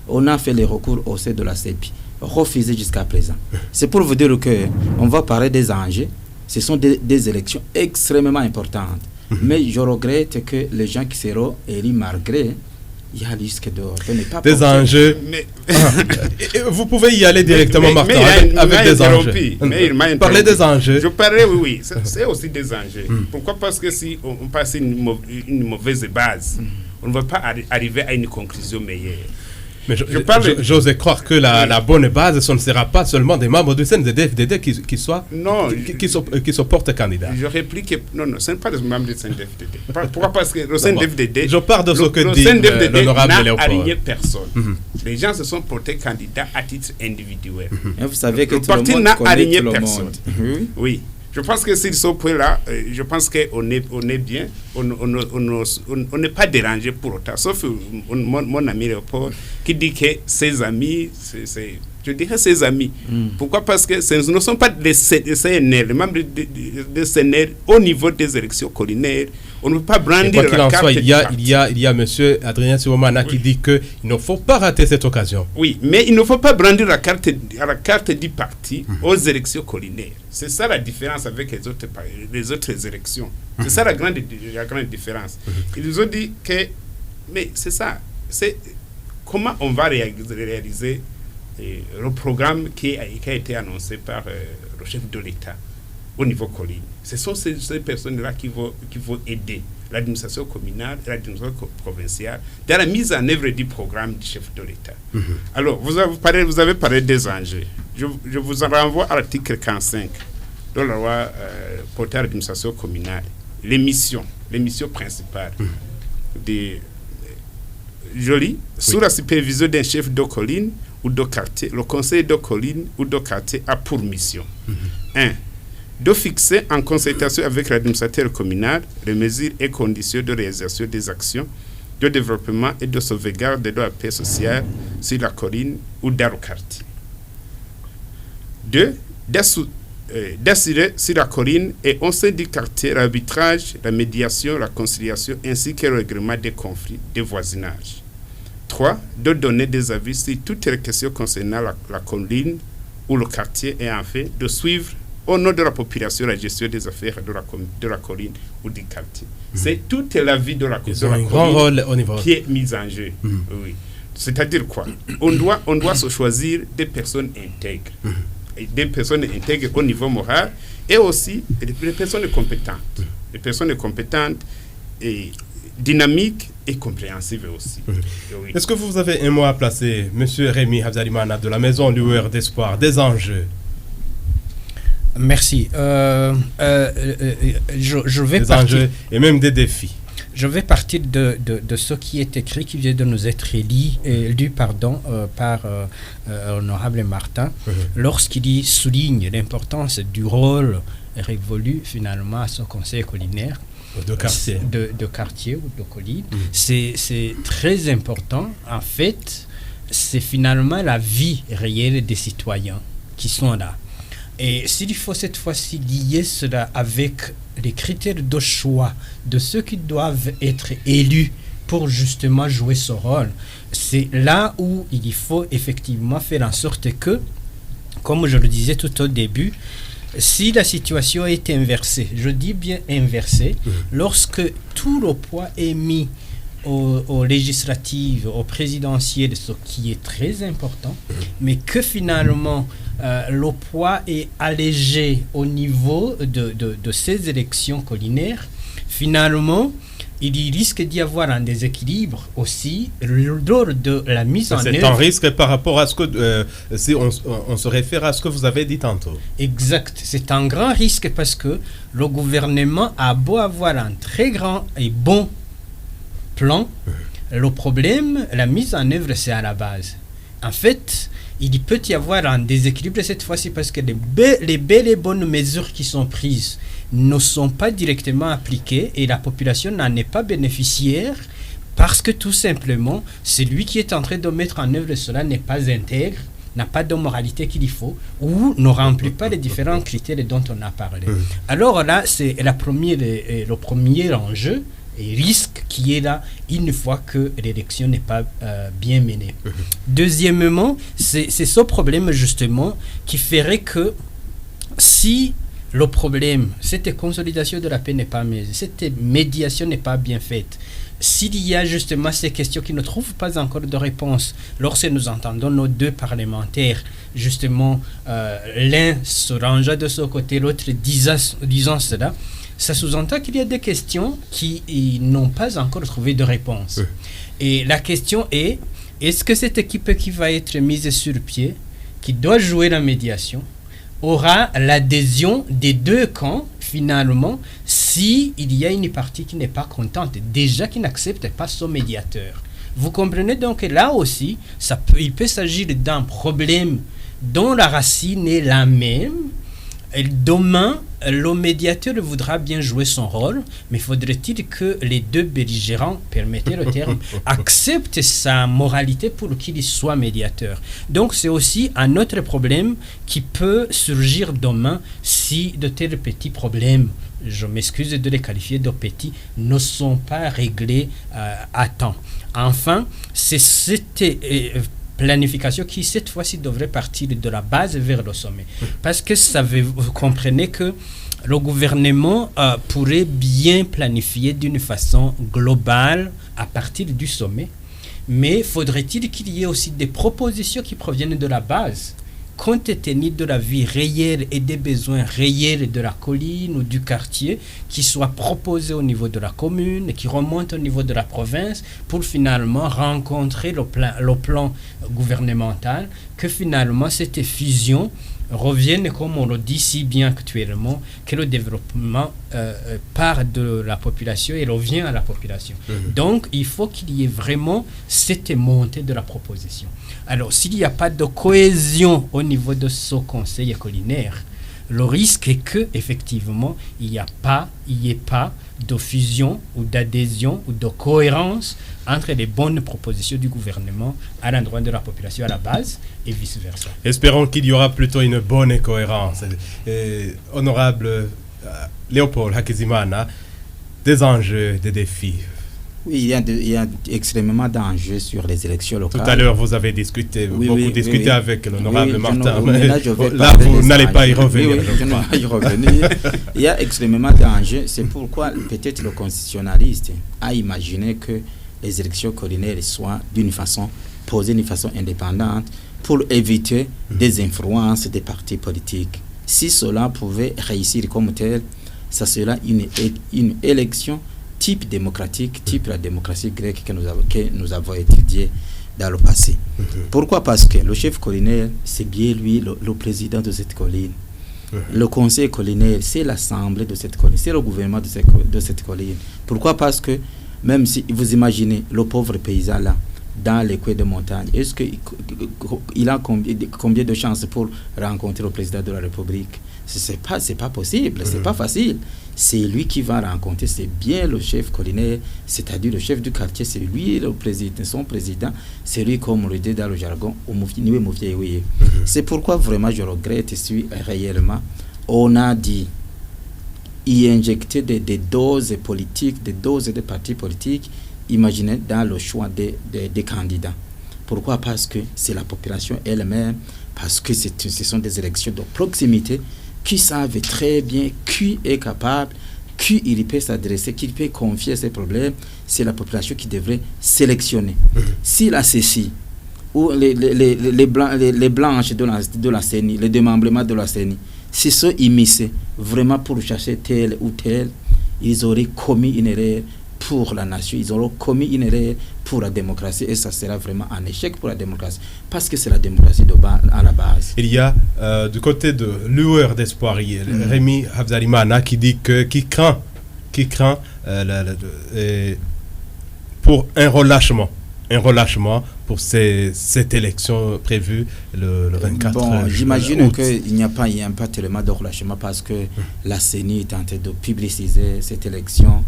On a fait les recours au sein de la CEPI, refusés jusqu'à présent. C'est pour vous dire qu'on va parler des enjeux. Ce sont des élections extrêmement importantes. Mais je regrette que les gens qui seront élus malgré, il y a risque de ne pas des enjeux. Vous pouvez y aller directement, Martin, avec des enjeux. Parlez des enjeux. Je parlais, oui, c'est aussi des enjeux. Pourquoi? Parce que si on passe une mauvaise base, on ne va pas arriver à une conclusion meilleure. Mais j'ose croire que la bonne base, ce ne sera pas seulement des membres du CNDD-FDD qui se portent candidats. Je réplique que non, ce n'est pas des membres du CNDD-FDD. Pourquoi? Parce que le CNDD-FDD... Je pars de ce que dit l'honorable Léopold. N'a aligné personne. Les gens se sont portés candidats à titre individuel. Et vous savez que le parti n'a aligné personne. Oui. Je pense que sur ce point-là, je pense qu'on est bien, on n'est pas dérangé pour autant, sauf mon ami Léopold qui dit que ses amis, je dirais ses amis. Pourquoi? Parce que ce ne sont pas des CNR, les membres des CNR au niveau des élections collinaires. On ne peut pas brandir la carte. Il y a M. Adrien Sibomana qui dit qu'il ne faut pas rater cette occasion. Oui, mais il ne faut pas brandir la carte du parti aux élections collinaires. C'est ça la différence avec les autres élections. C'est ça la grande différence. Ils nous ont dit que, mais c'est ça, c'est comment on va réaliser le programme qui a été annoncé par le chef de l'État au niveau colline. Ce sont ces personnes-là qui vont aider l'administration communale et l'administration provinciale dans la mise en œuvre du programme du chef de l'État. Alors, vous avez parlé des enjeux. Je vous en renvoie à l'article 45 de la loi portée à l'administration communale. Les missions principales Sous la supervision d'un chef de colline ou de quartier, le conseil de colline ou de quartier a pour mission 1. De fixer en concertation avec l'administrateur communal les mesures et conditions de réalisation des actions de développement et de sauvegarde de la paix sociale sur la colline ou dans le quartier. 2. D'assurer sur la colline et au sein du quartier l'arbitrage, la médiation, la conciliation ainsi que le règlement des conflits de voisinage. 3. De donner des avis sur toutes les questions concernant la colline ou le quartier et enfin de suivre au nom de la population la gestion des affaires de la colline ou du quartier. C'est toute la vie de la colline qui est mise en jeu. Oui. C'est-à-dire quoi? On doit se choisir des personnes intègres. Des personnes intègres au niveau moral et aussi des personnes compétentes. Des personnes compétentes et dynamiques et compréhensives aussi. Oui. Est-ce que vous avez un mot à placer, M. Rémi Habzalimana de la Maison Lueur d'Espoir, des enjeux? Merci. Je vais des enjeux et même des défis. Je vais partir de ce qui est écrit, qui vient de nous être lu par Honorable Martin, lorsqu'il souligne l'importance du rôle révolu finalement à ce conseil collinaire de quartier ou de colline. C'est très important. En fait, c'est finalement la vie réelle des citoyens qui sont là. Et s'il faut cette fois-ci lier cela avec les critères de choix de ceux qui doivent être élus pour justement jouer ce rôle, c'est là où il faut effectivement faire en sorte que, comme je le disais tout au début, si la situation est inversée, je dis bien inversée, lorsque tout le poids est mis aux législatives, aux présidentielles, ce qui est très important, mais que finalement le poids est allégé au niveau de ces élections collinaires, finalement, il risque d'y avoir un déséquilibre aussi lors de la mise en œuvre. C'est un risque par rapport à ce que, si on se réfère à ce que vous avez dit tantôt. Exact. C'est un grand risque parce que le gouvernement a beau avoir un très grand et bon plan, le problème, la mise en œuvre, c'est à la base. En fait, il peut y avoir un déséquilibre cette fois-ci parce que les belles et bonnes mesures qui sont prises ne sont pas directement appliquées et la population n'en est pas bénéficiaire parce que tout simplement, celui qui est en train de mettre en œuvre cela n'est pas intègre, n'a pas de moralité qu'il faut ou ne remplit pas les différents critères dont on a parlé. Alors là, c'est le premier enjeu et risque qui est là une fois que l'élection n'est pas bien menée. Deuxièmement, c'est ce problème justement qui ferait que si le problème, cette consolidation de la paix n'est pas mise, cette médiation n'est pas bien faite, s'il y a justement ces questions qui ne trouvent pas encore de réponse, lorsque nous entendons nos deux parlementaires, justement, l'un se rangeant de ce côté, l'autre disant cela, ça sous-entend qu'il y a des questions qui n'ont pas encore trouvé de réponse. Et la question est, est-ce que cette équipe qui va être mise sur pied, qui doit jouer la médiation, aura l'adhésion des deux camps, finalement, s'il y a une partie qui n'est pas contente, déjà qui n'accepte pas son médiateur. Vous comprenez donc que là aussi, il peut s'agir d'un problème dont la racine est la même. Et demain, le médiateur voudra bien jouer son rôle, mais faudrait-il que les deux belligérants, permettez le terme, acceptent sa moralité pour qu'il soit médiateur. Donc c'est aussi un autre problème qui peut surgir demain si de tels petits problèmes, je m'excuse de les qualifier de petits, ne sont pas réglés à temps. Enfin, c'est cette planification qui cette fois-ci devrait partir de la base vers le sommet. Parce que vous comprenez que le gouvernement pourrait bien planifier d'une façon globale à partir du sommet, mais faudrait-il qu'il y ait aussi des propositions qui proviennent de la base, compte tenu de la vie réelle et des besoins réels de la colline ou du quartier, qui soient proposés au niveau de la commune, qui remontent au niveau de la province, pour finalement rencontrer le plan gouvernemental, que finalement cette fusion revienne, comme on le dit si bien actuellement, que le développement part de la population et revient à la population. Donc, il faut qu'il y ait vraiment cette montée de la proposition. Alors, s'il n'y a pas de cohésion au niveau de ce conseil collinaire, le risque est que effectivement il n'y ait pas de fusion ou d'adhésion ou de cohérence entre les bonnes propositions du gouvernement à l'endroit de la population à la base et vice-versa. Espérons qu'il y aura plutôt une bonne cohérence. Honorable Léopold Hakizimana, des enjeux, des défis. Oui, il y a extrêmement d'enjeux sur les élections locales. Tout à l'heure, vous avez discuté avec l'honorable Martin. Là, vous n'allez pas y revenir. Je ne vais pas y revenir. Il y a extrêmement d'enjeux. C'est pourquoi peut-être le constitutionnaliste a imaginé que les élections collinaires soient posées d'une façon indépendante pour éviter des influences des partis politiques. Si cela pouvait réussir comme tel, ça sera une élection type démocratique, type la démocratie grecque que nous avons étudiée dans le passé. Pourquoi? Parce que le chef collinaire, c'est bien lui, le président de cette colline. Le conseil collinaire, c'est l'assemblée de cette colline, c'est le gouvernement de cette colline. Pourquoi? Parce que même si vous imaginez le pauvre paysan là, dans les coins de montagne, est-ce qu'il a combien de chances pour rencontrer le président de la République? C'est pas possible, c'est pas facile. C'est lui qui va rencontrer, c'est bien le chef collinaire, c'est-à-dire le chef du quartier, c'est lui le président, son président, c'est lui, comme on le dit dans le jargon, c'est pourquoi vraiment je regrette réellement, on a dit y injecter des doses politiques, des doses de partis politiques, imaginez dans le choix des candidats. Pourquoi? Parce que c'est la population elle-même, parce que ce sont des élections de proximité qui savent très bien qui est capable, qui il peut s'adresser, qui peut confier ses problèmes. C'est la population qui devrait sélectionner. Si la CECI ou les blanches de la CENI, les démembrements de la CENI, s'ils sont immiscés vraiment pour chercher tel ou tel, ils auraient commis une erreur pour la nation, ils auront commis une erreur pour la démocratie, et ça sera vraiment un échec pour la démocratie, parce que c'est la démocratie à la base. Il y a du côté de lueur d'espoir, Rémi Habzalimana qui dit qui craint pour un relâchement pour cette élection prévue le 24 Bon, j'imagine août. qu'il n'y a pas tellement de relâchement, parce que la CENI est en train de publiciser cette élection.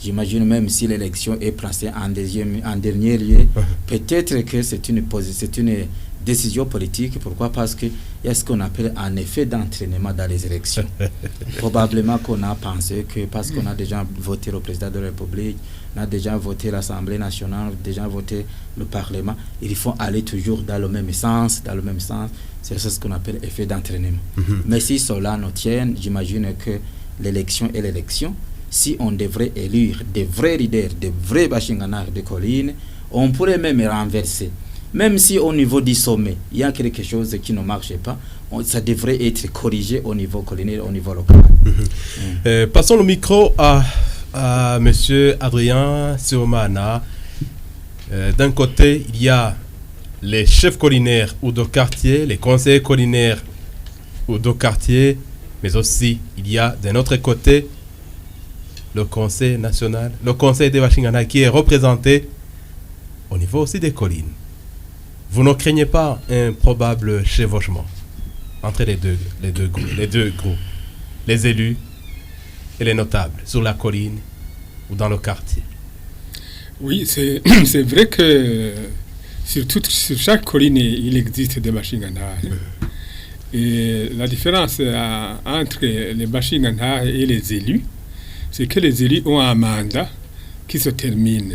J'imagine même si l'élection est placée en dernier lieu, peut-être que c'est une décision politique. Pourquoi? Parce qu'il y a ce qu'on appelle un effet d'entraînement dans les élections. Probablement qu'on a pensé que parce qu'on a déjà voté le président de la République, on a déjà voté l'Assemblée nationale, déjà voté le Parlement, il faut aller toujours dans le même sens. C'est ce qu'on appelle effet d'entraînement. Mais si cela nous tient, j'imagine que l'élection est l'élection. Si on devrait élire des vrais leaders, des vrais bachinganars de collines, on pourrait même renverser. Même si au niveau du sommet, il y a quelque chose qui ne marche pas, ça devrait être corrigé au niveau collinaire, au niveau local. Passons le micro à M. Adrien Siomana. D'un côté, il y a les chefs collinaires ou de quartier, les conseillers collinaires ou de quartier, mais aussi il y a d'un autre côté le conseil national, le conseil des Bachingana qui est représenté au niveau aussi des collines. Vous ne craignez pas un probable chevauchement entre les deux groupes, les élus et les notables, sur la colline ou dans le quartier? Oui, c'est vrai que sur chaque colline, il existe des Bachingana. Et la différence entre les Bachingana et les élus, c'est que les élus ont un mandat qui se termine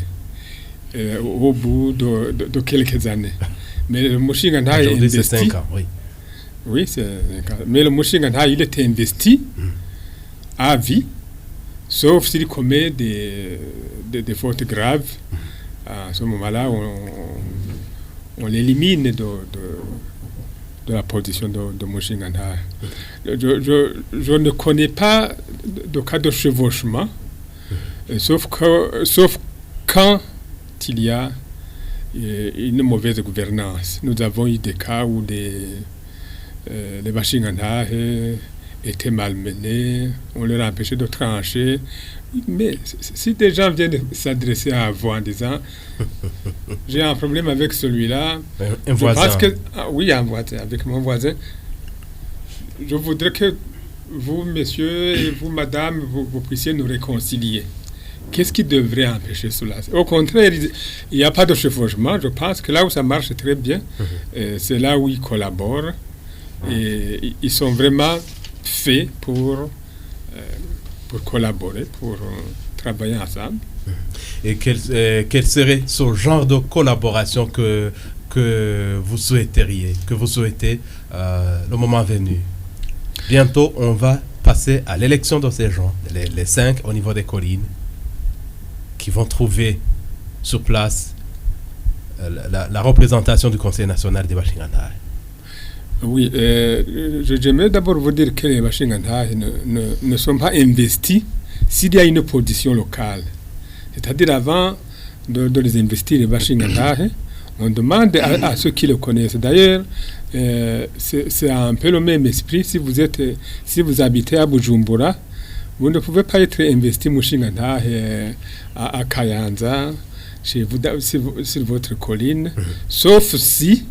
au bout de quelques années. Mais le Moshingana est investi. C'est 5 ans, oui. Oui, c'est 5 ans. Mais le Moshingana, il est investi à vie, sauf s'il commet des fautes graves. À ce moment-là, on l'élimine de la position de Moshingana. Je ne connais pas de cas de chevauchement, sauf quand il y a une mauvaise gouvernance. Nous avons eu des cas où les Bashingana étaient malmenés, on leur a empêché de trancher. Mais si des gens viennent s'adresser à vous en disant j'ai un problème avec celui-là, Un voisin. Oui, un voisin, avec mon voisin, je voudrais que vous, messieurs, et vous, madame, vous puissiez nous réconcilier. Qu'est-ce qui devrait empêcher cela? Au contraire, il n'y a pas de chevauchement. Je pense que là où ça marche très bien, c'est là où ils collaborent. Et ils sont vraiment faits pour collaborer, pour travailler ensemble. Et quel serait ce genre de collaboration que vous souhaiteriez, que vous souhaitez le moment venu? Bientôt, on va passer à l'élection de ces gens, les 5 au niveau des collines, qui vont trouver sur place la représentation du Conseil national des Bashingana. Oui, j'aimerais d'abord vous dire que les Bashingana ne sont pas investis s'il y a une position locale. C'est-à-dire avant de les investir, les Bashingana, on demande à ceux qui le connaissent. D'ailleurs, c'est un peu le même esprit. Si vous habitez à Bujumbura, vous ne pouvez pas être investi Mushingana à Kayanza, sur votre colline, sauf si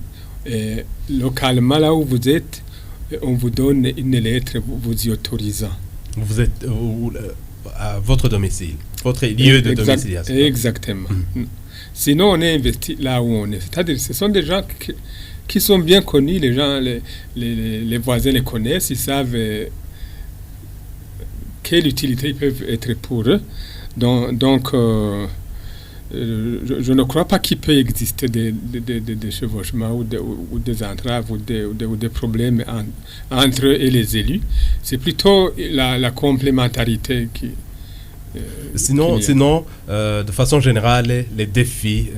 localement là où vous êtes, on vous donne une lettre vous y autorisant. Vous êtes à votre domicile, votre lieu de domiciliation. Exactement. Sinon, on est investi là où on est. C'est-à-dire, ce sont des gens qui sont bien connus, les gens, les voisins les connaissent, ils savent quelle utilité ils peuvent être pour eux. Donc je ne crois pas qu'il peut exister des chevauchements ou des entraves ou des problèmes entre eux et les élus. C'est plutôt la complémentarité qui... Sinon, de façon générale, les défis,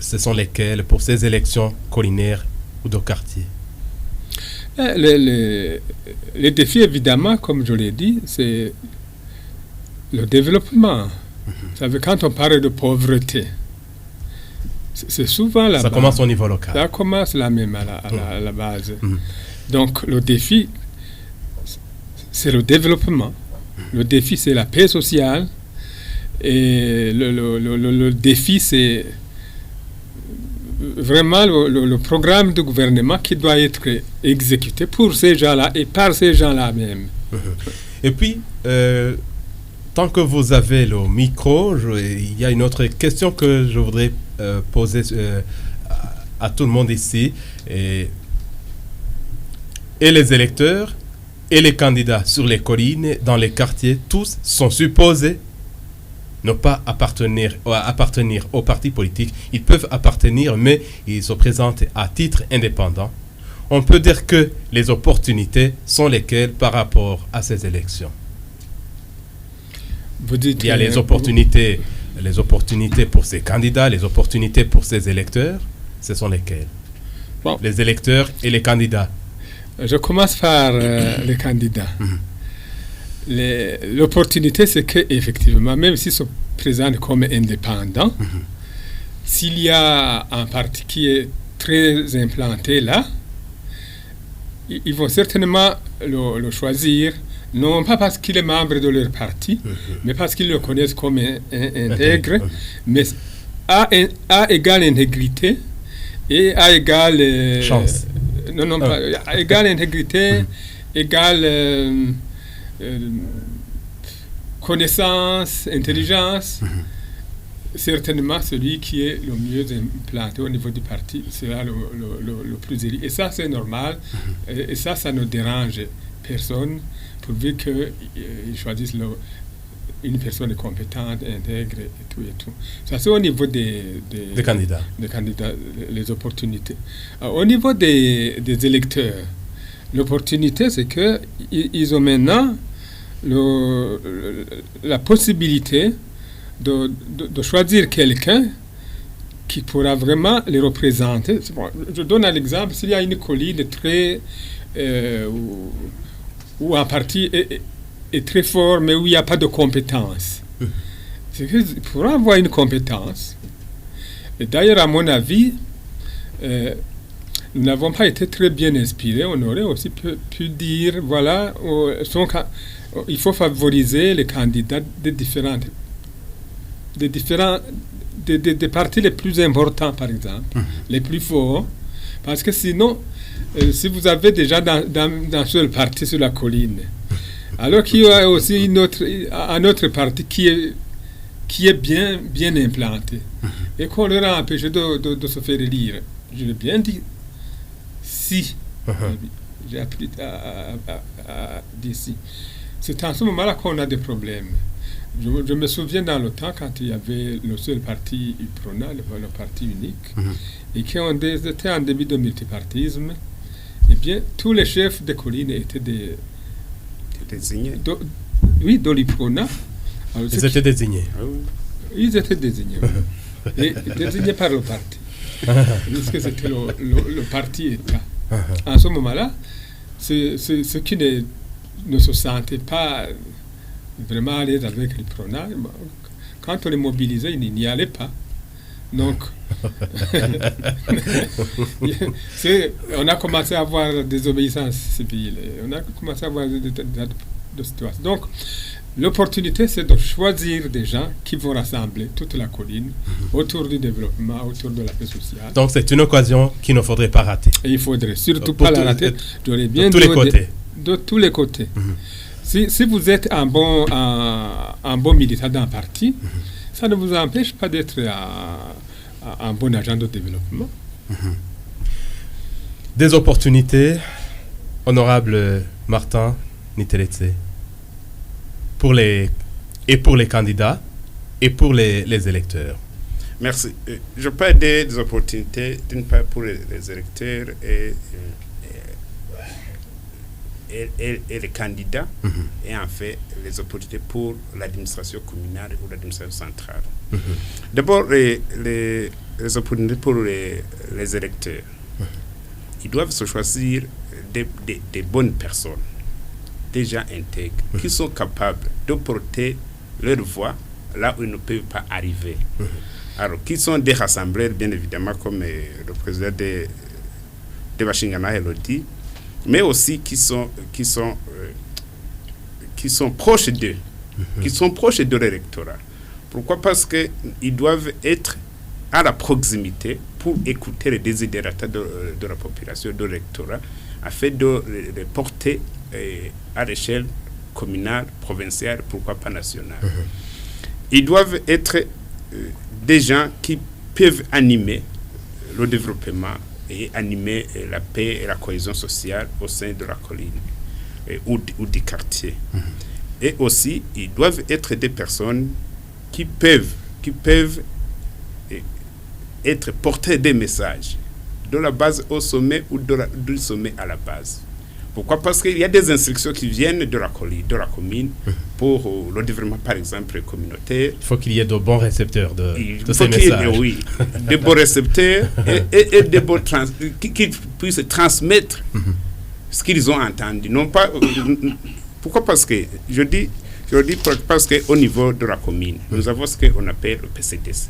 ce sont lesquels pour ces élections collinaires ou de quartier? Les défis, évidemment, comme je l'ai dit, c'est le développement. Vous savez, quand on parle de pauvreté, c'est souvent là-bas. Ça commence au niveau local. Ça commence là même à la base. Donc, le défi, c'est le développement. Le défi, c'est la paix sociale. Et le défi, c'est vraiment le programme de gouvernement qui doit être exécuté pour ces gens-là et par ces gens-là même. Et puis, tant que vous avez le micro, il y a une autre question que je voudrais poser à tout le monde ici. Et les électeurs et les candidats sur les collines, dans les quartiers, tous sont supposés ne pas appartenir au parti politique. Ils peuvent appartenir, mais ils se présentent à titre indépendant. On peut dire que les opportunités sont lesquelles par rapport à ces élections? Vous dites, il y a les opportunités pour ces candidats, les opportunités pour ces électeurs. Ce sont lesquelles? Bon. Les électeurs et les candidats. Je commence par les candidats. L'opportunité, c'est qu'effectivement, même s'ils se présentent comme indépendants, s'il y a un parti qui est très implanté là, ils vont certainement le choisir, non pas parce qu'il est membre de leur parti, mais parce qu'ils le connaissent comme intègre, mais à égale intégrité et à égale... chance. Non, pas, à égale intégrité, égale... connaissance, intelligence, certainement celui qui est le mieux implanté au niveau du parti sera le plus élu. Et ça, c'est normal. Et ça ne dérange personne, pourvu qu'ils choisissent une personne compétente, intègre et tout. Ça, c'est au niveau des candidats, les opportunités. Alors, au niveau des électeurs, l'opportunité, c'est qu'ils ont maintenant la possibilité de choisir quelqu'un qui pourra vraiment les représenter. Bon, je donne un exemple. S'il y a une colline très... où un parti est très fort, mais où il n'y a pas de compétence. C'est que pour avoir une compétence, Et d'ailleurs, à mon avis, nous n'avons pas été très bien inspirés. On aurait aussi pu dire, voilà, il faut favoriser les candidats des partis les plus importants, par exemple, les plus forts. Parce que sinon, si vous avez déjà d'un seul parti sur la colline, alors qu'il y a aussi un autre parti qui est bien implanté, et qu'on leur a empêché de se faire élire. Je l'ai bien dit. Si, j'ai appris à dire si. C'est en ce moment-là qu'on a des problèmes. Je me souviens dans le temps, quand il y avait le seul parti UPRONA, le parti unique, et qu'on était en début de multipartisme, eh bien, tous les chefs de colline étaient désignés. Oui, de l'UPRONA. Ils étaient désignés. Ils étaient désignés, oui. Et désignés par le parti. Puisque c'était le parti État. En ce moment-là, ceux qui ne se sentaient pas vraiment à l'aise avec l'UPRONA, quand on les mobilisait, ils n'y allaient pas. Donc, on a commencé à avoir des obéissances civiles, on a commencé à avoir des situations. Donc, l'opportunité, c'est de choisir des gens qui vont rassembler toute la colline autour du développement, autour de la paix sociale. Donc, c'est une occasion qu'il ne faudrait pas rater. Et il faudrait surtout pas la rater. De tous les côtés. De tous les côtés. Si vous êtes un bon militant d'un parti, ça ne vous empêche pas d'être un bon agent de développement. Des opportunités, honorable Martin Niteletse, pour les candidats et pour les électeurs. Merci. Je peux aider des opportunités, d'une part pour les électeurs et les candidats, et en fait les opportunités pour l'administration communale ou l'administration centrale. D'abord, les opportunités pour les électeurs. Ils doivent se choisir des bonnes personnes, des gens intègres, qui sont capables de porter leur voix là où ils ne peuvent pas arriver. Alors, qui sont des rassembleurs, bien évidemment, comme le président de Washingana le dit, mais aussi qui sont proches d'eux, qui sont proches de l'électorat. Pourquoi? Parce qu'ils doivent être à la proximité pour écouter les desiderata de la population, de l'électorat, afin de les porter à l'échelle communale, provinciale, pourquoi pas nationale. Ils doivent être des gens qui peuvent animer le développement et animer la paix et la cohésion sociale au sein de la colline ou des quartiers. Et aussi, ils doivent être des personnes qui peuvent être porteurs des messages de la base au sommet ou du sommet à la base. Pourquoi? Parce qu'il y a des instructions qui viennent de la commune pour le développement, par exemple, communautaire. Il faut qu'il y ait de bons récepteurs de ces messages. Oui, de bons récepteurs et de bons qui puissent transmettre ce qu'ils ont entendu. Non pas, pourquoi? Parce que, je dis parce qu'au niveau de la commune, nous avons ce qu'on appelle le PCDC,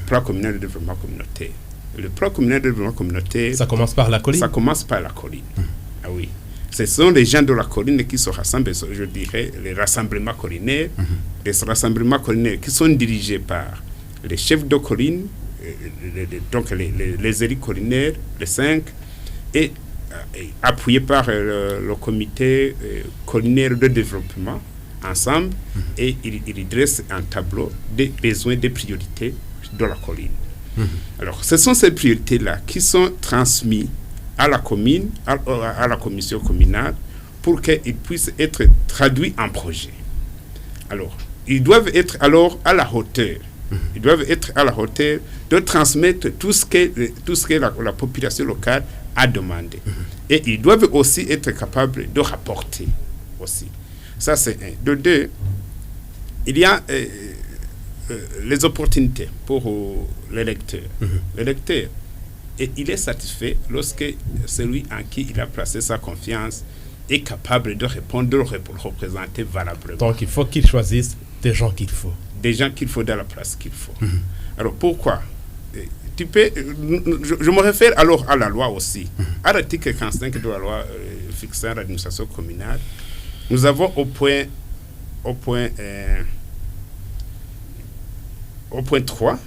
Plan communal de développement communautaire. Le plan communal de développement communautaire... Ça commence par la colline? Ça commence par la colline. Ah oui. Ce sont les gens de la colline qui se rassemblent, je dirais, les rassemblements collinaires, les rassemblements collinaires qui sont dirigés par les chefs de colline, donc les élus collinaires, les 5, et appuyés par le comité collinaire de développement, ensemble, et ils dressent un tableau des besoins, des priorités de la colline. Alors, ce sont ces priorités-là qui sont transmises à la commune, à la commission communale, pour qu'ils puissent être traduits en projet. Alors, ils doivent être alors à la hauteur. Ils doivent être à la hauteur de transmettre tout ce que la population locale a demandé. Et ils doivent aussi être capables de rapporter aussi. Ça, c'est un. De deux, il y a les opportunités pour l'électeur. L'électeur, et il est satisfait lorsque celui en qui il a placé sa confiance est capable de répondre, de le représenter valablement. Donc il faut qu'il choisisse des gens qu'il faut. Des gens qu'il faut dans la place qu'il faut. Alors pourquoi? je me réfère alors à la loi aussi. À l'article 45 de la loi fixant l'administration communale, nous avons au point 3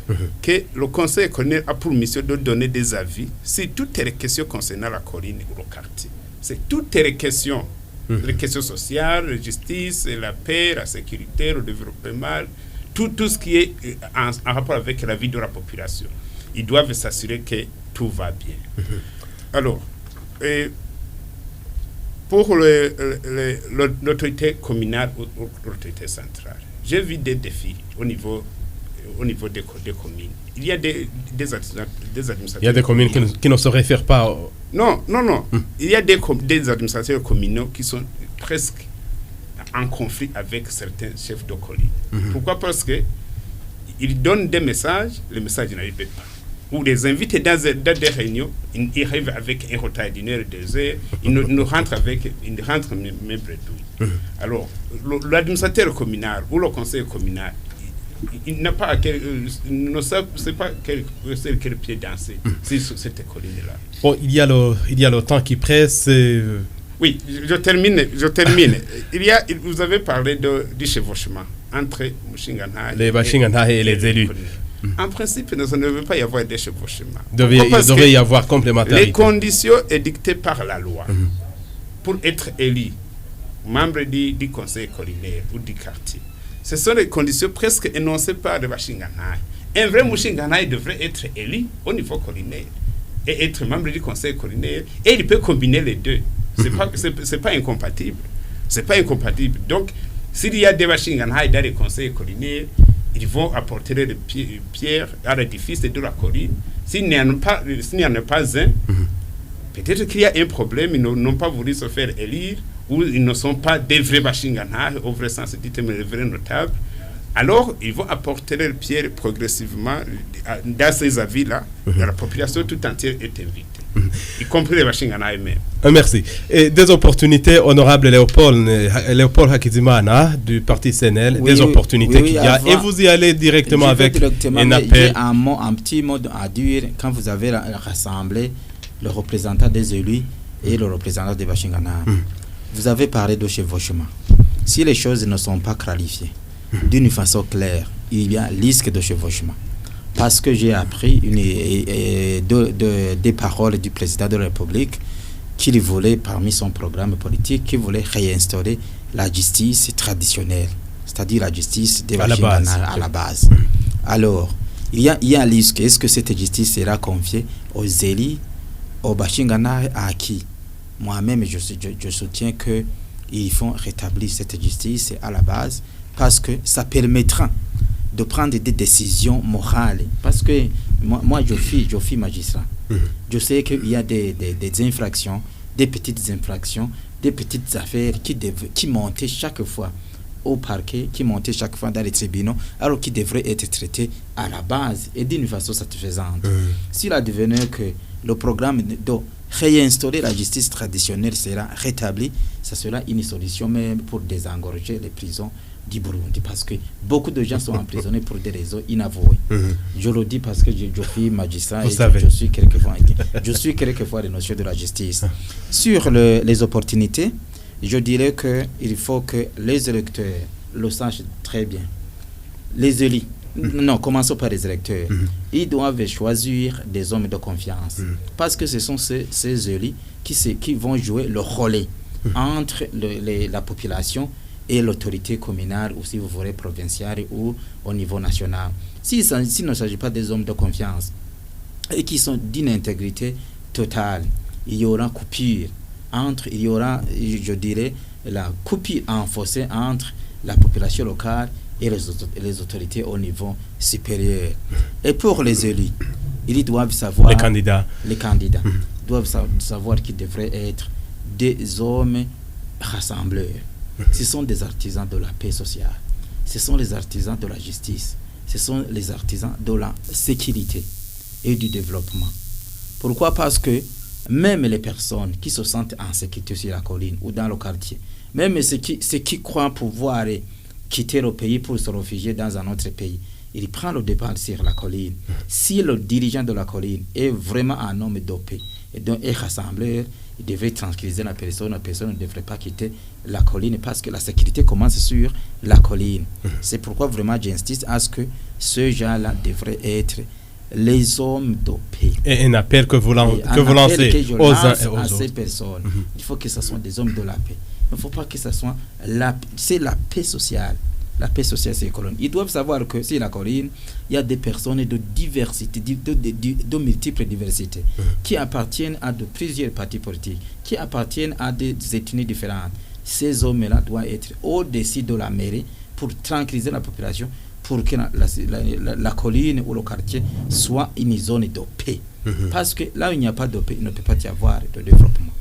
que le conseil communal a pour mission de donner des avis sur toutes les questions concernant la colline ou le quartier. C'est toutes les questions, les questions sociales, la justice, la paix, la sécurité, le développement, tout ce qui est en rapport avec la vie de la population. Ils doivent s'assurer que tout va bien. Alors, pour l'autorité communale ou l'autorité centrale, j'ai vu des défis au niveau des communes. Il y a des administrateurs. Il y a des communes qui ne se réfèrent pas. Non. Il y a des administrateurs communaux qui sont presque en conflit avec certains chefs de colline. Pourquoi? Parce qu'ils donnent des messages, les messages n'arrivent pas. Ou les invités dans des réunions, ils arrivent avec un retard d'une heure, 2 heures, ils rentrent même bredouilles. Alors, l'administrateur communal ou le conseil communal, il n'a pas ne sait pas quel pied danser sur cette colline-là. Bon, il y a le temps qui presse. Oui, je termine. Vous avez parlé du chevauchement entre les Bashinganaï et les élus. En principe, il ne veut pas y avoir des chevauchements. Il devrait y avoir complémentarité. Les conditions édictées par la loi pour être élu membre du conseil collinaire ou du quartier, ce sont les conditions presque énoncées par les Bashinganaï. Un vrai Mushinganaï devrait être élu au niveau collinaire et être membre du conseil collinaire, et il peut combiner les deux. C'est pas incompatible. C'est pas incompatible. Donc, s'il y a des Bashinganaï dans les conseils collinaires, ils vont apporter les pierres à l'édifice de la colline. S'il n'y en a pas un, peut-être qu'il y a un problème, ils n'ont pas voulu se faire élire, ou ils ne sont pas des vrais Bashinganaï, au vrai sens du terme, les vrais notables. Alors, ils vont apporter les pierres progressivement dans ces avis-là. La population tout entière est invitée, y compris les Bashinganaï eux-mêmes. Merci. Et des opportunités, honorable Léopold Hakizimana du parti CNL, des opportunités qu'il y a. Et vous y allez directement avec un appel. Un petit mot à dire quand vous avez rassemblé le représentant des élus et le représentant des Bashinganaï. Vous avez parlé de chevauchement. Si les choses ne sont pas clarifiées d'une façon claire, il y a risque de chevauchement. Parce que j'ai appris des paroles du président de la République qu'il voulait, parmi son programme politique, qu'il voulait réinstaurer la justice traditionnelle, c'est-à-dire la justice des Bashinganaï à la base. Alors, il y a un risque. Est-ce que cette justice sera confiée aux élus, aux Bashinganaï, à qui? Moi-même, je soutiens qu'il faut rétablir cette justice à la base, parce que ça permettra de prendre des décisions morales. Parce que moi je suis magistrat. Je sais qu'il y a des infractions, des petites infractions, des petites affaires qui montent chaque fois au parquet, qui montent chaque fois dans les tribunaux, alors qui devraient être traitées à la base et d'une façon satisfaisante. S'il advenait que le programme de réinstaurer la justice traditionnelle sera rétabli, ça sera une solution même pour désengorger les prisons du Burundi, parce que beaucoup de gens sont emprisonnés pour des raisons inavouées. Je le dis parce que je suis magistrat et je suis quelquefois les notions de la justice. Sur les opportunités, je dirais qu'il faut que les électeurs le sachent très bien. Les élus, non, commençons par les électeurs. Ils doivent choisir des hommes de confiance, parce que ce sont ces élus qui vont jouer le relais entre la population et l'autorité communale, ou si vous voulez provinciale, ou au niveau national. S'il ne s'agit pas des hommes de confiance et qui sont d'une intégrité totale, il y aura coupure il y aura, je dirais, la coupure enforcée entre la population locale et les autorités au niveau supérieur. Et pour les élus, ils doivent savoir, les candidats doivent savoir qu'ils devraient être des hommes rassembleurs. Ce sont des artisans de la paix sociale, ce sont les artisans de la justice, ce sont les artisans de la sécurité et du développement. Pourquoi? Parce que même les personnes qui se sentent en sécurité sur la colline ou dans le quartier, même ceux qui croient pouvoir quitter le pays pour se réfugier dans un autre pays, il prend le départ sur la colline. Si le dirigeant de la colline est vraiment un homme dopé et donc est rassembleur, il devrait tranquilliser la personne ne devrait pas quitter la colline parce que la sécurité commence sur la colline. C'est pourquoi vraiment j'insiste à ce que ce gens-là devraient être les hommes dopés. Et un appel que vous lancez aux uns et aux à autres. ces personnes. Il faut que ce soit des hommes de la paix. Il ne faut pas que ce soit c'est la paix sociale. La paix sociale, c'est les colonies. Ils doivent savoir que sur la colline, il y a des personnes de diversité, de multiples diversités, qui appartiennent à de plusieurs partis politiques, qui appartiennent à des ethnies différentes. Ces hommes-là doivent être au-dessus de la mairie pour tranquilliser la population, pour que la colline ou le quartier soit une zone de paix. Parce que là où il n'y a pas de paix, il ne peut pas y avoir de développement.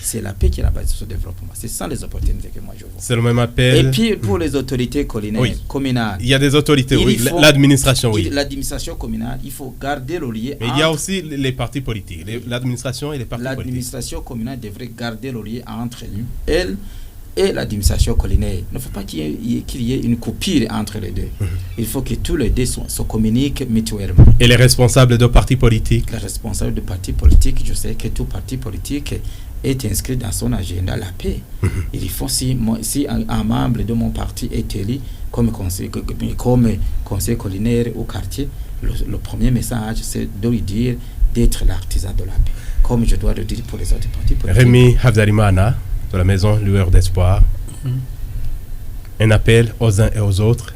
C'est la paix qui est la base de ce développement. C'est ça les opportunités que moi je vois. C'est le même appel. Et puis pour les autorités communales. Il y a des autorités, l'administration, oui. L'administration communale, il faut garder le lien. Mais il y a aussi les partis politiques, l'administration et les partis politiques. L'administration communale devrait garder le lien entre elle et l'administration collinaire. Il ne faut pas qu'il y ait une coupure entre les deux. Il faut que tous les deux se communiquent mutuellement. Et les responsables de partis politiques? Les responsables de partis politiques, je sais que tout parti politique est inscrit dans son agenda la paix. Il faut, si un membre de mon parti est élu comme conseil collinaire au quartier, le premier message, c'est de lui dire d'être l'artisan de la paix, comme je dois le dire pour les autres partis politiques. Rémi Habzalimana, de la maison Lueur d'Espoir, un appel aux uns et aux autres,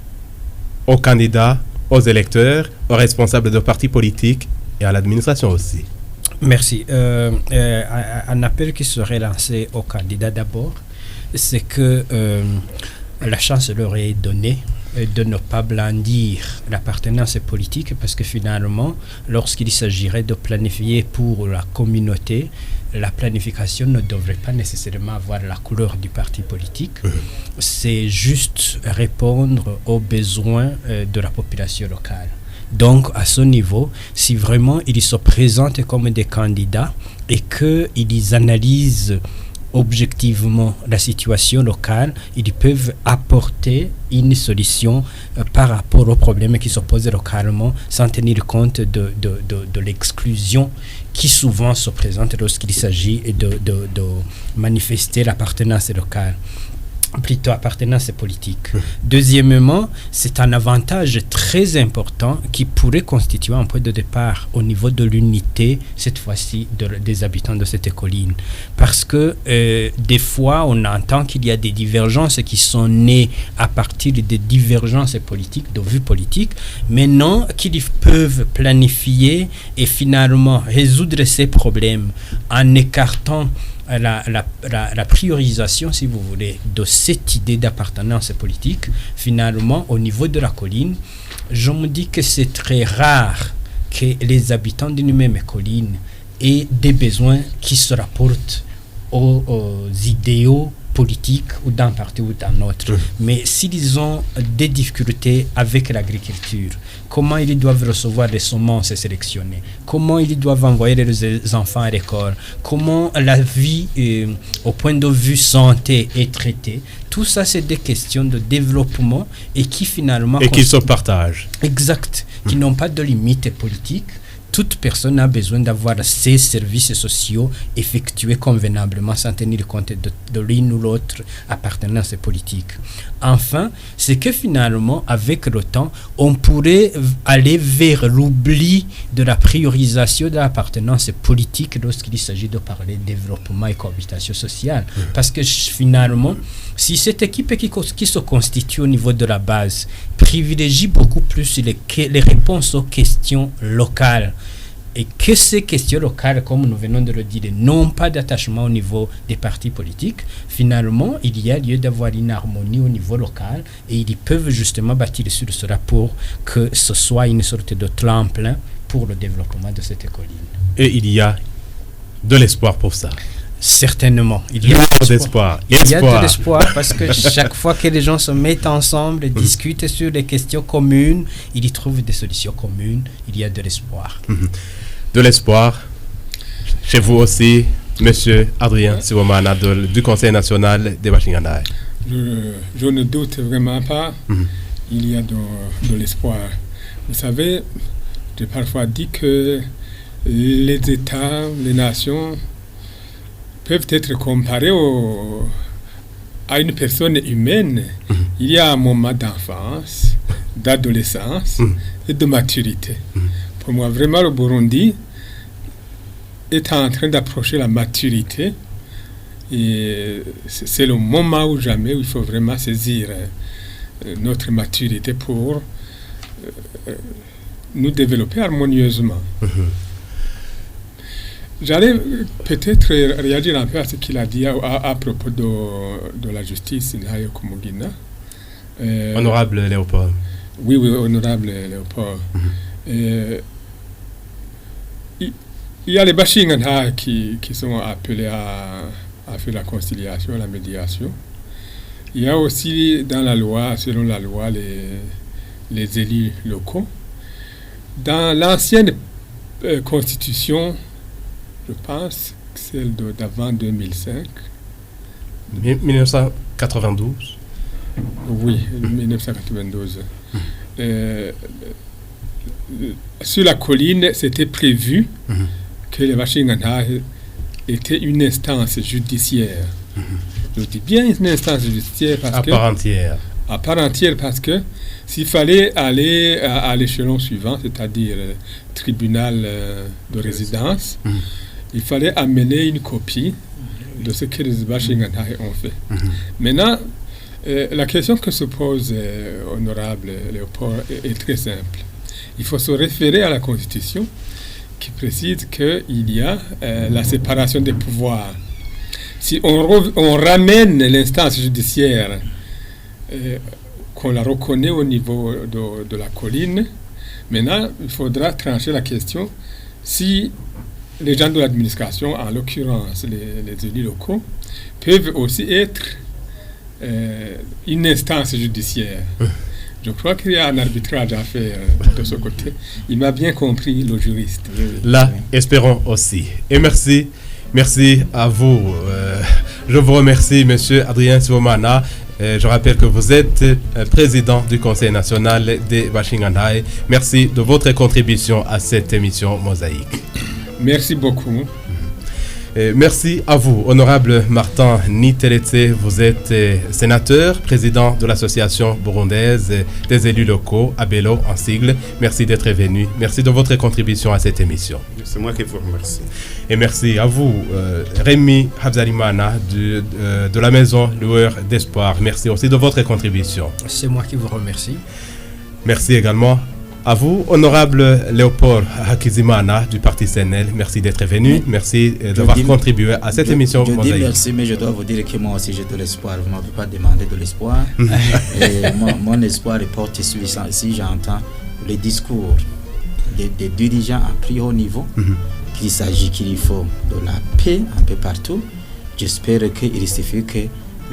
aux candidats, aux électeurs, aux responsables de partis politiques et à l'administration aussi. Merci. Un appel qui serait lancé aux candidats d'abord, c'est que la chance leur est donnée de ne pas blandir l'appartenance politique, parce que finalement, lorsqu'il s'agirait de planifier pour la communauté, la planification ne devrait pas nécessairement avoir la couleur du parti politique. C'est juste répondre aux besoins de la population locale. Donc, à ce niveau, si vraiment ils se présentent comme des candidats et qu'ils analysent objectivement la situation locale, ils peuvent apporter une solution par rapport aux problèmes qui se posent localement, sans tenir compte de l'exclusion qui souvent se présente lorsqu'il s'agit de manifester l'appartenance locale, plutôt appartenance politique. Deuxièmement, c'est un avantage très important qui pourrait constituer un point de départ au niveau de l'unité, cette fois-ci, des habitants de cette colline. Parce que des fois, on entend qu'il y a des divergences qui sont nées à partir des divergences politiques, de vues politiques, mais non qu'ils peuvent planifier et finalement résoudre ces problèmes en écartant la priorisation, si vous voulez, de cette idée d'appartenance politique. Finalement, au niveau de la colline, je me dis que c'est très rare que les habitants d'une même colline aient des besoins qui se rapportent aux idéaux politiques ou d'un parti ou d'un autre. Mais s'ils ont des difficultés avec l'agriculture, comment ils doivent recevoir les semences sélectionnées, comment ils doivent envoyer les enfants à l'école, comment la vie au point de vue santé est traitée, tout ça c'est des questions de développement et qui finalement... Et qui se partagent. Exact, qui n'ont pas de limite politique. Toute personne a besoin d'avoir ces services sociaux effectués convenablement sans tenir compte de l'une ou l'autre appartenance politique. Enfin, c'est que finalement, avec le temps, on pourrait aller vers l'oubli de la priorisation de l'appartenance politique lorsqu'il s'agit de parler de développement et cohabitation sociale. Parce que finalement, si cette équipe qui se constitue au niveau de la base privilégie beaucoup plus les réponses aux questions locales, et que ces questions locales, comme nous venons de le dire, n'ont pas d'attachement au niveau des partis politiques, finalement, il y a lieu d'avoir une harmonie au niveau local et ils peuvent justement bâtir sur cela pour que ce soit une sorte de tremplin pour le développement de cette colline. Et il y a de l'espoir pour ça. Certainement. Il y a de l'espoir parce que chaque fois que les gens se mettent ensemble et discutent sur les questions communes, ils y trouvent des solutions communes, il y a de l'espoir. De l'espoir chez vous aussi, Monsieur Adrien Sibomana du Conseil national des Bachinganaï. Je ne doute vraiment pas, il y a de l'espoir. Vous savez, j'ai parfois dit que les États, les nations peuvent être comparés à une personne humaine. Il y a un moment d'enfance, d'adolescence et de maturité. Pour moi, vraiment, le Burundi est en train d'approcher la maturité. Et c'est le moment ou jamais où il faut vraiment saisir notre maturité pour nous développer harmonieusement. J'allais peut-être réagir un peu à ce qu'il a dit à propos de la justice Nayo Kumugina. Honorable Léopold. Oui, honorable Léopold. Il y a les Bashingana qui sont appelés à faire la conciliation, la médiation. Il y a aussi dans la loi, selon la loi, les élus locaux. Dans l'ancienne constitution, je pense, celle d'avant 2005. 1992. Oui, 1992. Sur la colline, c'était prévu que les Bashingana était une instance judiciaire. Je dis bien une instance judiciaire parce que... À part entière parce que s'il fallait aller à l'échelon suivant, c'est-à-dire tribunal de résidence, il fallait amener une copie de ce que les Bashingana ont fait. Maintenant, la question que se pose, honorable Léopold, est très simple. Il faut se référer à la Constitution qui précise qu'il y a la séparation des pouvoirs. Si on ramène l'instance judiciaire, qu'on la reconnaît au niveau de la colline, maintenant, il faudra trancher la question si les gens de l'administration, en l'occurrence les élus locaux, peuvent aussi être une instance judiciaire. Je crois qu'il y a un arbitrage à faire de ce côté. Il m'a bien compris, le juriste. Là, espérons aussi. Et merci à vous. Je vous remercie, monsieur Adrien Sibomana. Je rappelle que vous êtes président du Conseil national des Bashingana. Merci de votre contribution à cette émission Mosaïque. Merci beaucoup. Merci à vous, honorable Martin Niteretse. Vous êtes sénateur, président de l'association burundaise des élus locaux, ABELO en sigle. Merci d'être venu. Merci de votre contribution à cette émission. C'est moi qui vous remercie. Et merci à vous, Rémi Habzalimana de la maison Loueur d'Espoir. Merci aussi de votre contribution. C'est moi qui vous remercie. Merci également à vous, honorable Léopold Hakizimana du Parti CNL. Merci d'être venu. Merci d'avoir contribué à cette émission. Je dis merci, mais je dois vous dire que moi aussi j'ai de l'espoir. Vous ne m'avez pas demandé de l'espoir. Et mon espoir est porté sur si j'entends les discours des dirigeants à plus haut niveau, qu'il s'agit qu'il faut de la paix un peu partout. J'espère qu'il suffit que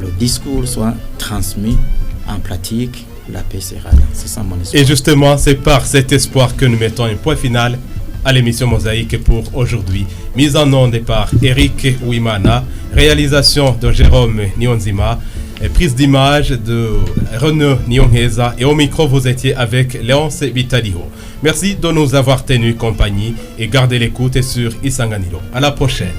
le discours soit transmis en pratique. La paix sera là. C'est ça mon espoir. Et justement, c'est par cet espoir que nous mettons un point final à l'émission Mosaïque pour aujourd'hui. Mise en onde par Eric Ouimana, réalisation de Jérôme Nyonzima, prise d'image de Renaud Nyongheza, et au micro vous étiez avec Léonce Vitaliho. Merci de nous avoir tenu compagnie et gardez l'écoute sur Isanganiro. À la prochaine.